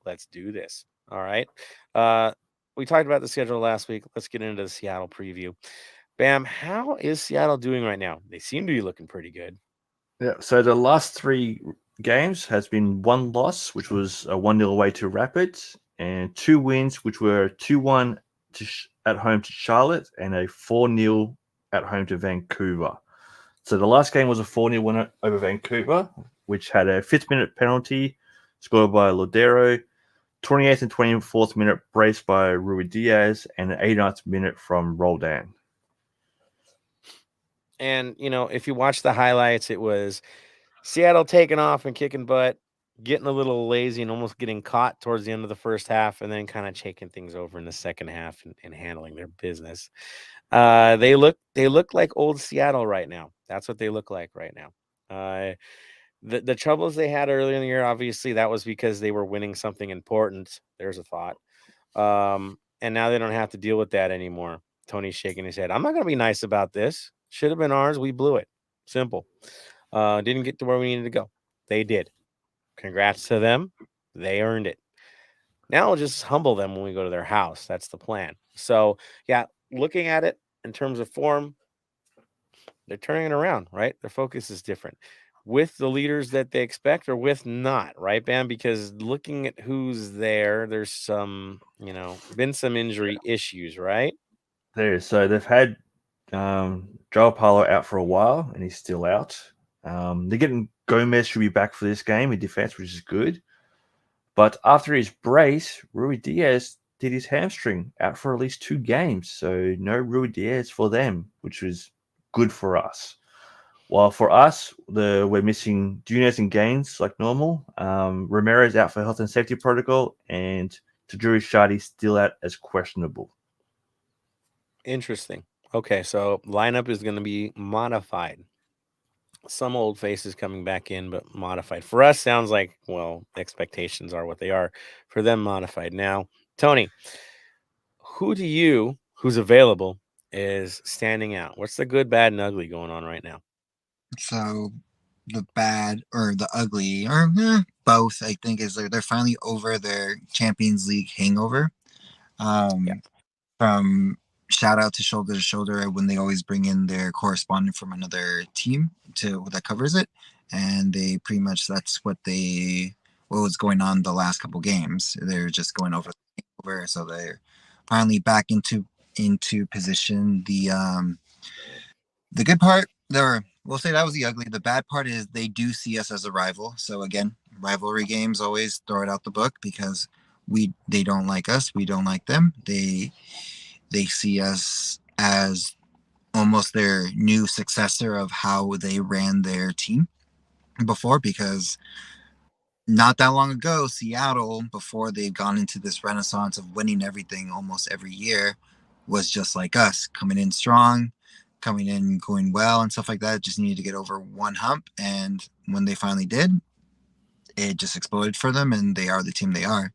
[SPEAKER 2] let's do this. All right. We talked about the schedule last week. Let's get into the Seattle preview. Bam, how is Seattle doing right now? They seem to be looking pretty good.
[SPEAKER 3] Yeah. So the last 3 games has been 1 loss, which was a 1-0 away to Rapids, and 2 wins, which were 2-1 at home to Charlotte and a 4-0 at home to Vancouver. So the last game was a 4-0 win over Vancouver, which had a 5th minute penalty scored by Lodero, 28th and 24th minute brace by Rui Diaz, and an 89th minute from Roldan.
[SPEAKER 2] And, if you watch the highlights, it was Seattle taking off and kicking butt, getting a little lazy and almost getting caught towards the end of the first half, and then kind of taking things over in the second half and handling their business. They look like old Seattle right now. That's what they look like right now. The troubles they had earlier in the year, obviously, that was because they were winning something important. There's a thought. And now they don't have to deal with that anymore. Tony's shaking his head. I'm not going to be nice about this. Should have been ours. We blew it. Simple. Didn't get to where we needed to go. They did. Congrats to them. They earned it. Now we'll just humble them when we go to their house. That's the plan. So, yeah, looking at it in terms of form, they're turning it around, right? Their focus is different with the leaders that they expect or with not, right, Bam? Because looking at who's there, there's been some injury issues, right?
[SPEAKER 3] So they've had Joel Paulo out for a while, and he's still out. They're getting Gomez should be back for this game in defense, which is good. But after his brace, Rui Diaz did his hamstring, out for at least 2 games. So no Rui Diaz for them, which was good for us. While for us, we're missing Dunez and Gaines like normal. Romero's out for health and safety protocol, and Tajuri Shardy's still out as questionable.
[SPEAKER 2] Interesting. Okay, so lineup is going to be modified. Some old faces coming back in, but modified. For us, sounds like, well, expectations are what they are. For them, modified. Now, Tony, who's available, is standing out? What's the good, bad, and ugly going on right now?
[SPEAKER 4] So the bad or the ugly, or both, I think, is they're finally over their Champions League hangover.
[SPEAKER 2] Yeah.
[SPEAKER 4] From shout out to shoulder when they always bring in their correspondent from another team that covers it, and they pretty much that's what was going on the last couple games. They're just going over, so they're finally back into position. The good part, we'll say that was the ugly. The bad part is they do see us as a rival. So again, rivalry games always throw it out the book because they don't like us, we don't like them. They see us as almost their new successor of how they ran their team before, because not that long ago, Seattle, before they've gone into this renaissance of winning everything almost every year, was just like us, coming in strong, coming in going well and stuff like that. Just needed to get over one hump, and when they finally did, it just exploded for them, and they are the team they are.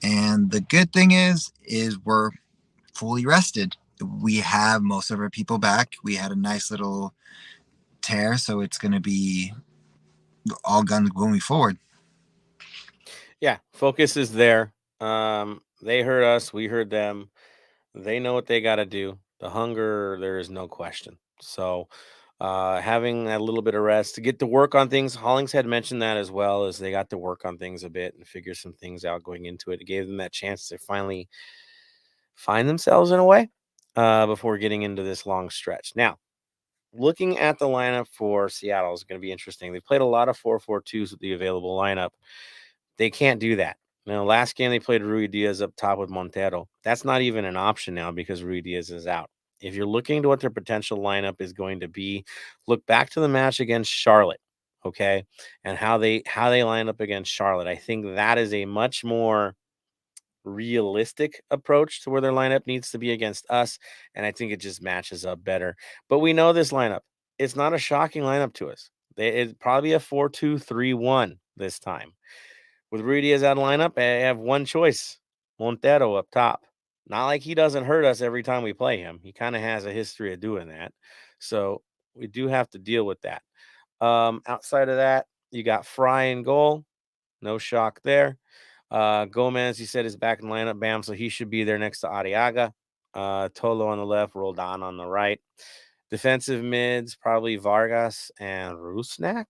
[SPEAKER 4] And the good thing is we're fully rested. We have most of our people back. We had a nice little tear, so it's going to be all guns going forward.
[SPEAKER 2] Yeah, focus is there. They heard us, we heard them. They know what they got to do. The hunger, there is no question. So, having a little bit of rest to get to work on things. Hollings had mentioned that as well, as they got to work on things a bit and figure some things out going into it. It gave them that chance to finally find themselves in a way before getting into this long stretch. Now, looking at the lineup for Seattle is going to be interesting. They played a lot of 4-4-2s with the available lineup. They can't do that. Now, last game they played Rui Diaz up top with Montero. That's not even an option now because Rui Diaz is out. If you're looking to what their potential lineup is going to be, look back to the match against Charlotte, okay, and how they line up against Charlotte. I think that is a much more realistic approach to where their lineup needs to be against us, and I think it just matches up better. But we know this lineup. It's not a shocking lineup to us. It's probably a 4-2-3-1 this time. With Rudy as out of lineup, I have one choice: Montero up top. Not like he doesn't hurt us every time we play him. He kind of has a history of doing that. So we do have to deal with that. Outside of that, you got Fry in goal. No shock there. Gomez, you said, is back in lineup, Bam, so he should be there next to Arriaga. Tolo on the left, Roldan on the right. Defensive mids, probably Vargas and Rusnak.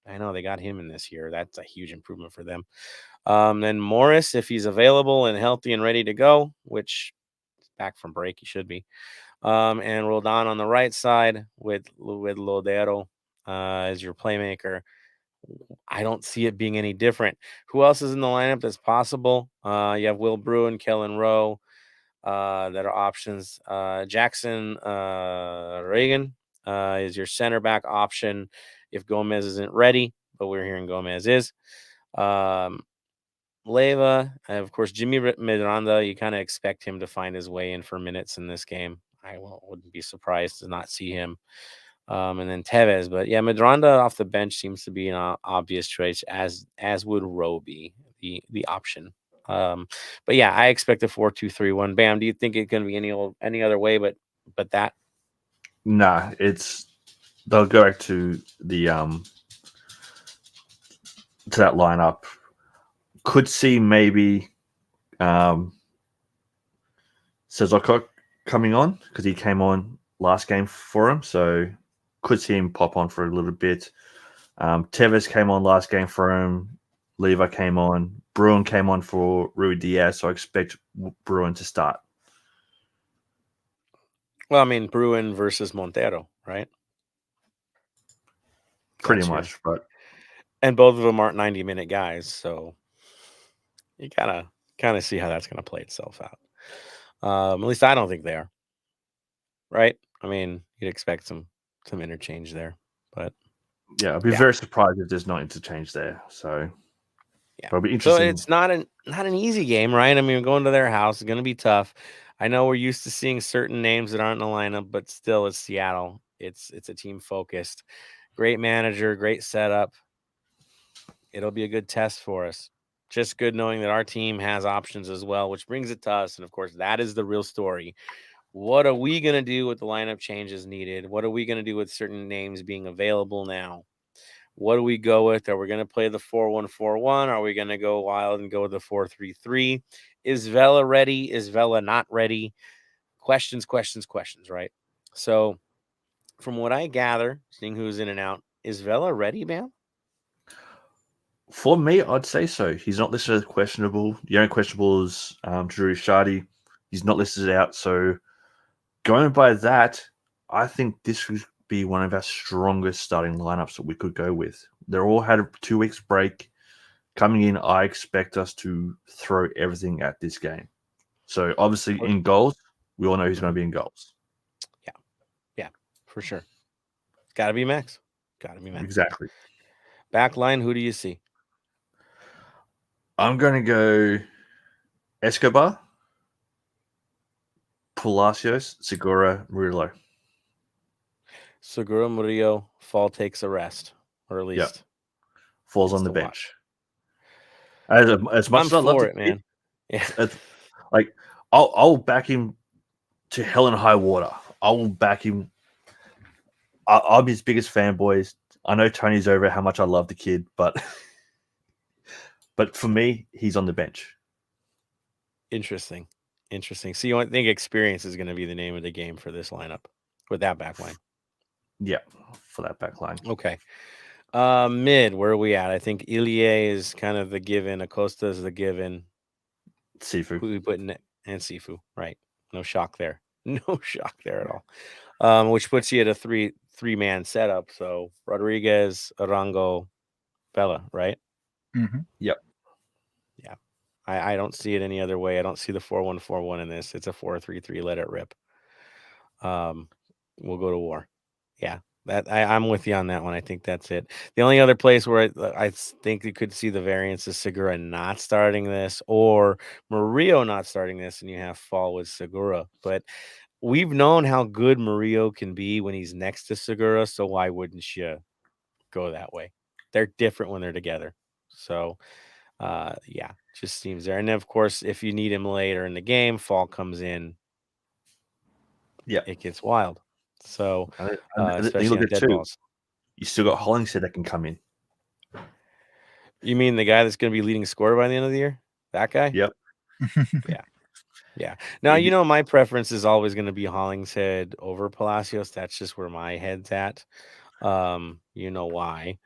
[SPEAKER 2] I know they got him in this year. That's a huge improvement for them. Then Morris, if he's available and healthy and ready to go, which back from break, he should be. And Roldan on the right side with Lodero as your playmaker. I don't see it being any different. Who else is in the lineup that's possible? You have Will Bruin, Kellen Rowe that are options. Jackson Reagan is your center back option if Gomez isn't ready, but we're hearing Gomez is. Leyva, of course, Jimmy Miranda, you kind of expect him to find his way in for minutes in this game. I wouldn't be surprised to not see him. And then Tevez, but yeah, Miranda off the bench seems to be an obvious choice, as would Rowe be the option. But yeah, I expect a 4-2-3-1. Bam, do you think it can be any other way but that?
[SPEAKER 3] Nah, they'll go back to the to that lineup. Could see maybe Sezokok coming on because he came on last game for him, so could see him pop on for a little bit. Tevez came on last game for him. Leyva came on. Bruin came on for Rui Diaz, so I expect Bruin to start.
[SPEAKER 2] Well, I mean, Bruin versus Montero, right?
[SPEAKER 3] Pretty much, but
[SPEAKER 2] and both of them aren't 90-minute guys, so you kind of see how that's going to play itself out. At least I don't think they are. Right? I mean, you'd expect some interchange there, but
[SPEAKER 3] yeah, I'd be very surprised if there's not interchange there. So
[SPEAKER 2] yeah,
[SPEAKER 3] it'll be interesting.
[SPEAKER 2] So it's not an easy game, right? I mean, we're going to their house. It's going to be tough. I know we're used to seeing certain names that aren't in the lineup, but still, it's Seattle. It's a team focused. Great manager, great setup. It'll be a good test for us. Just good knowing that our team has options as well, which brings it to us. And of course, that is the real story. What are we going to do with the lineup changes needed? What are we going to do with certain names being available now? What do we go with? Are we going to play the 4-1-4-1? Are we going to go wild and go with the 4-3-3? Is Vela ready? Is Vela not ready? Questions, right? So from what I gather, seeing who's in and out, is Vela ready, man?
[SPEAKER 3] For me, I'd say so. He's not listed as questionable. The only questionable is Drew Shardy. He's not listed out. So going by that, I think this would be one of our strongest starting lineups that we could go with. They're all had a 2 weeks break. Coming in, I expect us to throw everything at this game. So obviously in goals, we all know who's going to be in goals.
[SPEAKER 2] Yeah, for sure. It's got to be Max.
[SPEAKER 3] Exactly.
[SPEAKER 2] Back line, who do you see?
[SPEAKER 3] I'm going to go Escobar, Palacios, Segura, Murillo.
[SPEAKER 2] Segura Murillo, Fall takes a rest, or at least
[SPEAKER 3] falls on the bench. As much as I love it, man. Yeah, like I'll back him to hell and high water. I will back him. I'm his biggest fanboy. I know Tony's over how much I love the kid, but for me, he's on the bench.
[SPEAKER 2] Interesting. So you think experience is going to be the name of the game for this lineup with that back line?
[SPEAKER 3] Yeah, for that back line.
[SPEAKER 2] Okay. Mid, where are we at? I think Ilie is kind of the given. Acosta is the given.
[SPEAKER 3] Sifu.
[SPEAKER 2] Who we put in it? And Sifu, right? No shock there. No shock there at all. Which puts you at a three-man setup. So Rodriguez, Arango, Vela, right?
[SPEAKER 4] Mm-hmm.
[SPEAKER 3] Yep.
[SPEAKER 2] Yeah. I don't see it any other way. I don't see the 4-1-4-1 in this. It's a 4-3-3. Let it rip. We'll go to war. Yeah. That I'm with you on that one. I think that's it. The only other place where I think you could see the variance is Segura not starting this or Murillo not starting this, and you have Fall with Segura. But we've known how good Murillo can be when he's next to Segura, so why wouldn't you go that way? They're different when they're together. So, yeah, just seems there. And then, of course, if you need him later in the game, Fall comes in.
[SPEAKER 3] Yeah,
[SPEAKER 2] it gets wild. So, especially
[SPEAKER 3] you look
[SPEAKER 2] on
[SPEAKER 3] at
[SPEAKER 2] dead
[SPEAKER 3] two.
[SPEAKER 2] balls.
[SPEAKER 3] You still got Hollingshead that can come in.
[SPEAKER 2] You mean the guy that's going to be leading scorer by the end of the year? That guy?
[SPEAKER 3] Yep.
[SPEAKER 2] Yeah. Now, my preference is always going to be Hollingshead over Palacios. That's just where my head's at. You know why.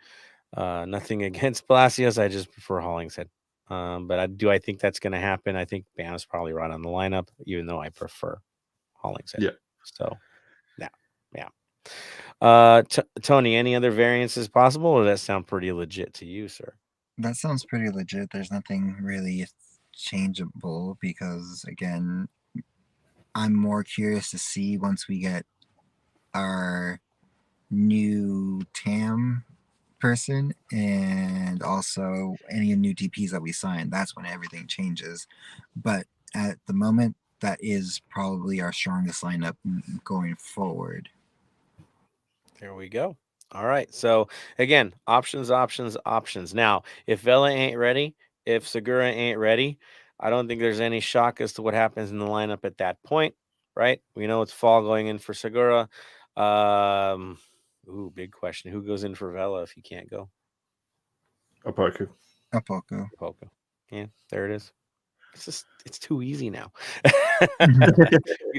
[SPEAKER 2] Nothing against Palacios. I just prefer Hollingshead. But I think that's going to happen. I think Bam's probably right on the lineup, even though I prefer Hollingshead.
[SPEAKER 3] Yeah.
[SPEAKER 2] So, yeah. Tony, any other variances possible, or does that sound pretty legit to you, sir?
[SPEAKER 4] That sounds pretty legit. There's nothing really changeable because, again, I'm more curious to see once we get our new TAM person and also any new DPs that we sign. That's when everything changes. But at the moment, that is probably our strongest lineup going forward.
[SPEAKER 2] There we go. All right. So again, options. Now, if Vela ain't ready, if Segura ain't ready, I don't think there's any shock as to what happens in the lineup at that point, right? We know it's fall going in for Segura. Big question. Who goes in for Vela if he can't go?
[SPEAKER 3] Opoku.
[SPEAKER 2] Opoku. Yeah, there it is. It's too easy now.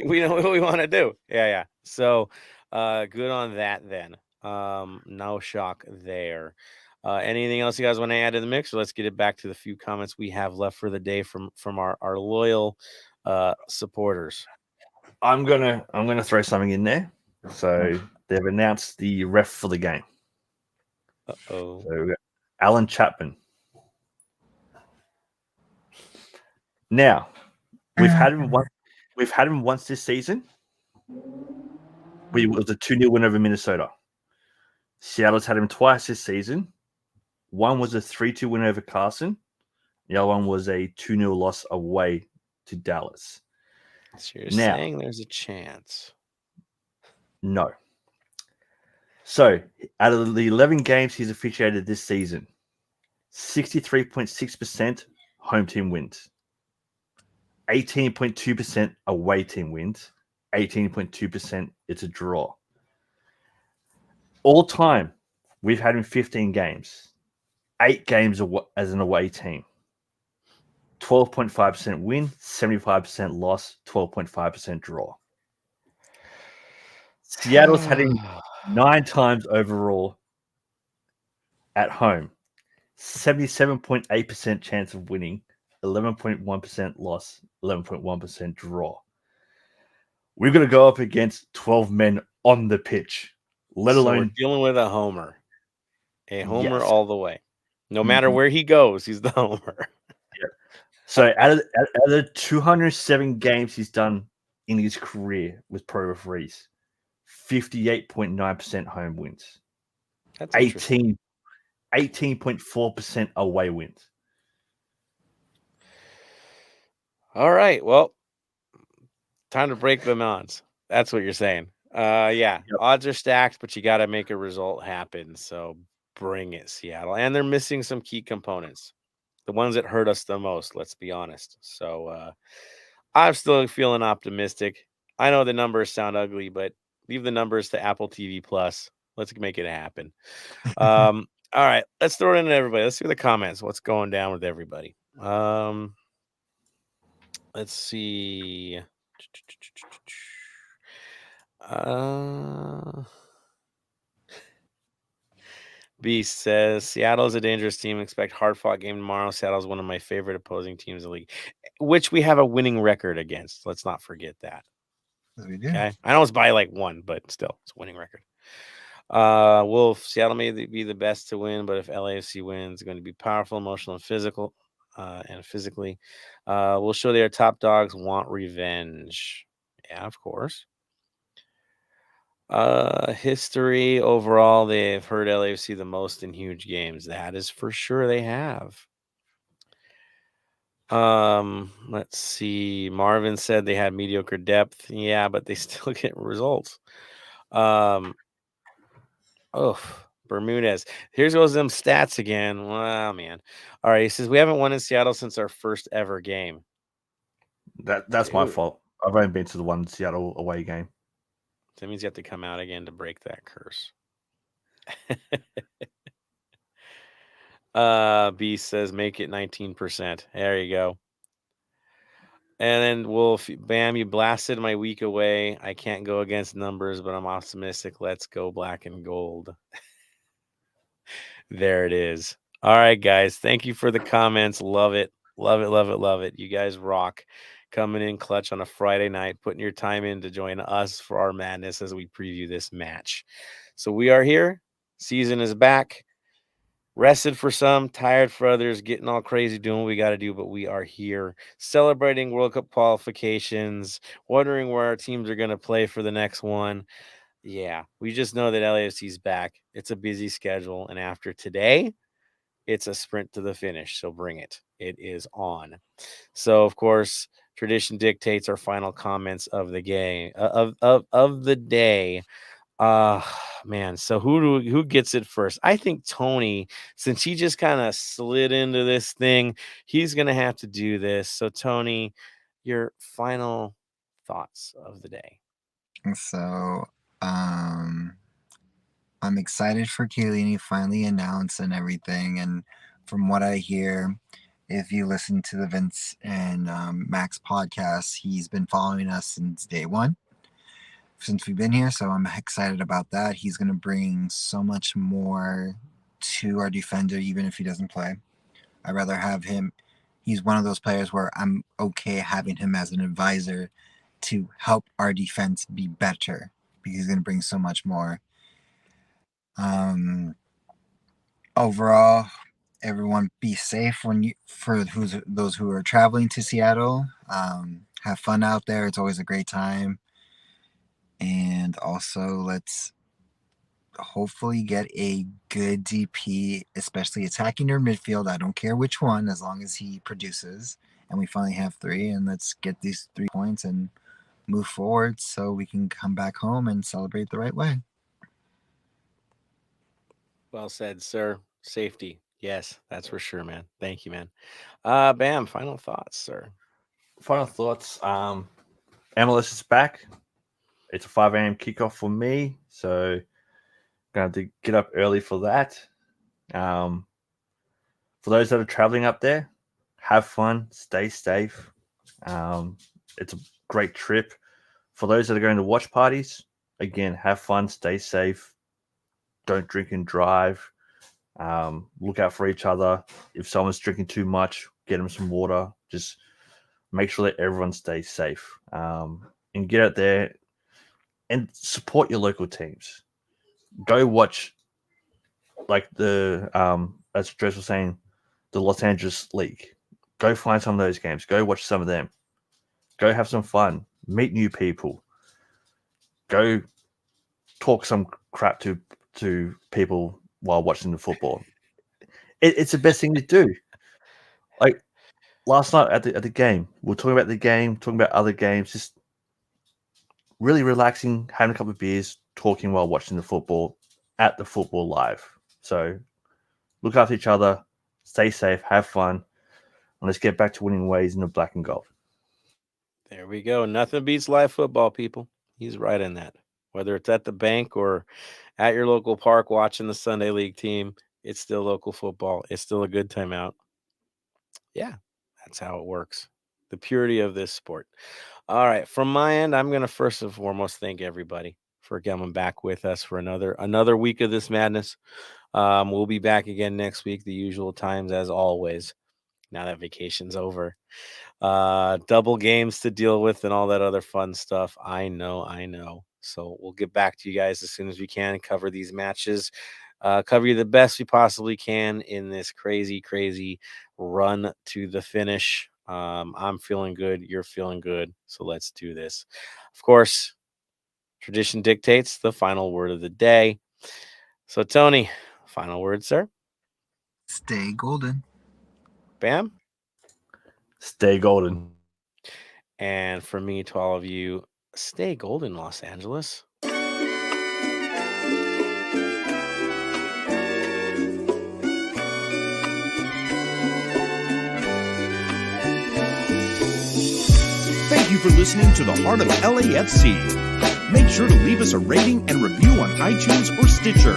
[SPEAKER 2] We know what we want to do. Yeah. So good on that then. No shock there. Anything else you guys want to add to the mix? Or let's get it back to the few comments we have left for the day from our loyal supporters.
[SPEAKER 3] I'm gonna throw something in there. So they've announced the ref for the game.
[SPEAKER 2] Uh-oh.
[SPEAKER 3] So we've got Alan Chapman. Now, we've had him once this season. It was a 2-0 win over Minnesota. Seattle's had him twice this season. One was a 3-2 win over Carson. The other one was a 2-0 loss away to Dallas.
[SPEAKER 2] So you're saying there's a chance?
[SPEAKER 3] No. So, out of the 11 games he's officiated this season, 63.6% home team wins. 18.2% away team wins, 18.2% it's a draw. All time, we've had him 15 games, 8 games as an away team. 12.5% win, 75% loss, 12.5% draw. Seattle's had him 9 times overall at home, 77.8% chance of winning, 11.1% loss, 11.1% draw. We're going to go up against 12 men on the pitch, let alone...
[SPEAKER 2] we're dealing with a homer. A homer
[SPEAKER 3] Yes.
[SPEAKER 2] all the way. No matter where he goes, he's the homer.
[SPEAKER 3] Yeah. So out of the 207 games he's done in his career with pro referees, 58.9% home wins.
[SPEAKER 2] That's
[SPEAKER 3] 18.4% away wins.
[SPEAKER 2] All right. Well, time to break the odds. That's what you're saying. Yep. Odds are stacked, but you got to make a result happen. So bring it, Seattle. And they're missing some key components, the ones that hurt us the most, let's be honest. So I'm still feeling optimistic. I know the numbers sound ugly, but leave the numbers to Apple TV Plus. Let's make it happen. All right, let's throw it in to everybody. Let's see the comments. What's going down with everybody? Let's see. Beast says Seattle's a dangerous team. Expect hard-fought game tomorrow. Seattle's one of my favorite opposing teams in the league, which we have a winning record against. Let's not forget that.
[SPEAKER 4] We do.
[SPEAKER 2] Okay, I know it's by like 1, but still, it's a winning record. Wolf, Seattle may be the best to win, but if LAFC wins, it's going to be powerful, emotional, and physical, and physically. We'll show their top dogs want revenge. Yeah, of course. History overall, they've hurt LAFC the most in huge games. That is for sure they have. Let's see. Marvin said they had mediocre depth. Yeah, but they still get results. Bermudez. Here's goes them stats again. Wow, man. All right, he says we haven't won in Seattle since our first ever game.
[SPEAKER 3] That's my fault. I've only been to the one Seattle away game.
[SPEAKER 2] That means you have to come out again to break that curse. B says make it 19%. There you go. And then Wolf, bam, you blasted my week away. I can't go against numbers, but I'm optimistic. Let's go black and gold. There it is. All right, guys. Thank you for the comments. Love it. Love it, love it, love it. You guys rock. Coming in clutch on a Friday night, putting your time in to join us for our madness as we preview this match. So we are here. Season is back. Rested for some, tired for others, getting all crazy, doing what we got to do, but we are here celebrating World Cup qualifications, wondering where our teams are going to play for the next one. Yeah, we just know that LAFC's back. It's a busy schedule, and after today, it's a sprint to the finish, so bring it. It is on. So, of course, tradition dictates our final comments of the game, of the day. Man, so who gets it first? I think Tony, since he just kind of slid into this thing, he's gonna have to do this. So Tony, your final thoughts of the day.
[SPEAKER 4] So I'm excited for Chiellini finally announced and everything, and from what I hear, if you listen to the Vince and Max podcast, he's been following us since day one, since we've been here, so I'm excited about that. He's going to bring so much more to our defender, even if he doesn't play. I'd rather have him. He's one of those players where I'm okay having him as an advisor to help our defense be better, because he's going to bring so much more. Overall, everyone be safe for those who are traveling to Seattle. Have fun out there. It's always a great time. And also, let's hopefully get a good DP, especially attacking your midfield. I don't care which one, as long as he produces. And we finally have 3, and let's get these 3 points and move forward so we can come back home and celebrate the right way.
[SPEAKER 2] Well said, sir. Safety. Yes, that's for sure, man. Thank you, man. Bam, final thoughts, sir.
[SPEAKER 3] Final thoughts. MLS is back. It's a 5 a.m. kickoff for me, so I'm going to have to get up early for that. For those that are traveling up there, have fun, stay safe. It's a great trip. For those that are going to watch parties, again, have fun, stay safe. Don't drink and drive. Look out for each other. If someone's drinking too much, get them some water. Just make sure that everyone stays safe. And get out there and support your local teams. Go watch, like as Dres was saying, the Los Angeles League. Go find some of those games. Go watch some of them. Go have some fun. Meet new people. Go talk some crap to people while watching the football. It's the best thing to do. Like last night at the game, we were talking about the game, talking about other games, just really relaxing, having a couple of beers, talking while watching the football at the football live. So look after each other, stay safe, have fun, and let's get back to winning ways in the black and gold.
[SPEAKER 2] There we go. Nothing beats live football, people. He's right in that. Whether it's at the bank or at your local park watching the Sunday League team, it's still local football. It's still a good time out. Yeah, that's how it works. The purity of this sport. All right. From my end, I'm going to first and foremost thank everybody for coming back with us for another week of this madness. We'll be back again next week, the usual times as always. Now that vacation's over. Double games to deal with and all that other fun stuff. I know. So we'll get back to you guys as soon as we can, cover these matches, cover you the best we possibly can in this crazy run to the finish. I'm feeling good. You're feeling good. So let's do this. Of course, tradition dictates the final word of the day. So Tony, final word, sir.
[SPEAKER 4] Stay golden.
[SPEAKER 2] Bam.
[SPEAKER 3] Stay golden.
[SPEAKER 2] And from me to all of you, stay golden, Los Angeles.
[SPEAKER 1] Thank you for listening to the Heart of LAFC. Make sure to leave us a rating and review on iTunes or Stitcher.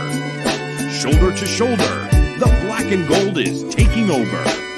[SPEAKER 1] Shoulder to shoulder, The black and gold is taking over.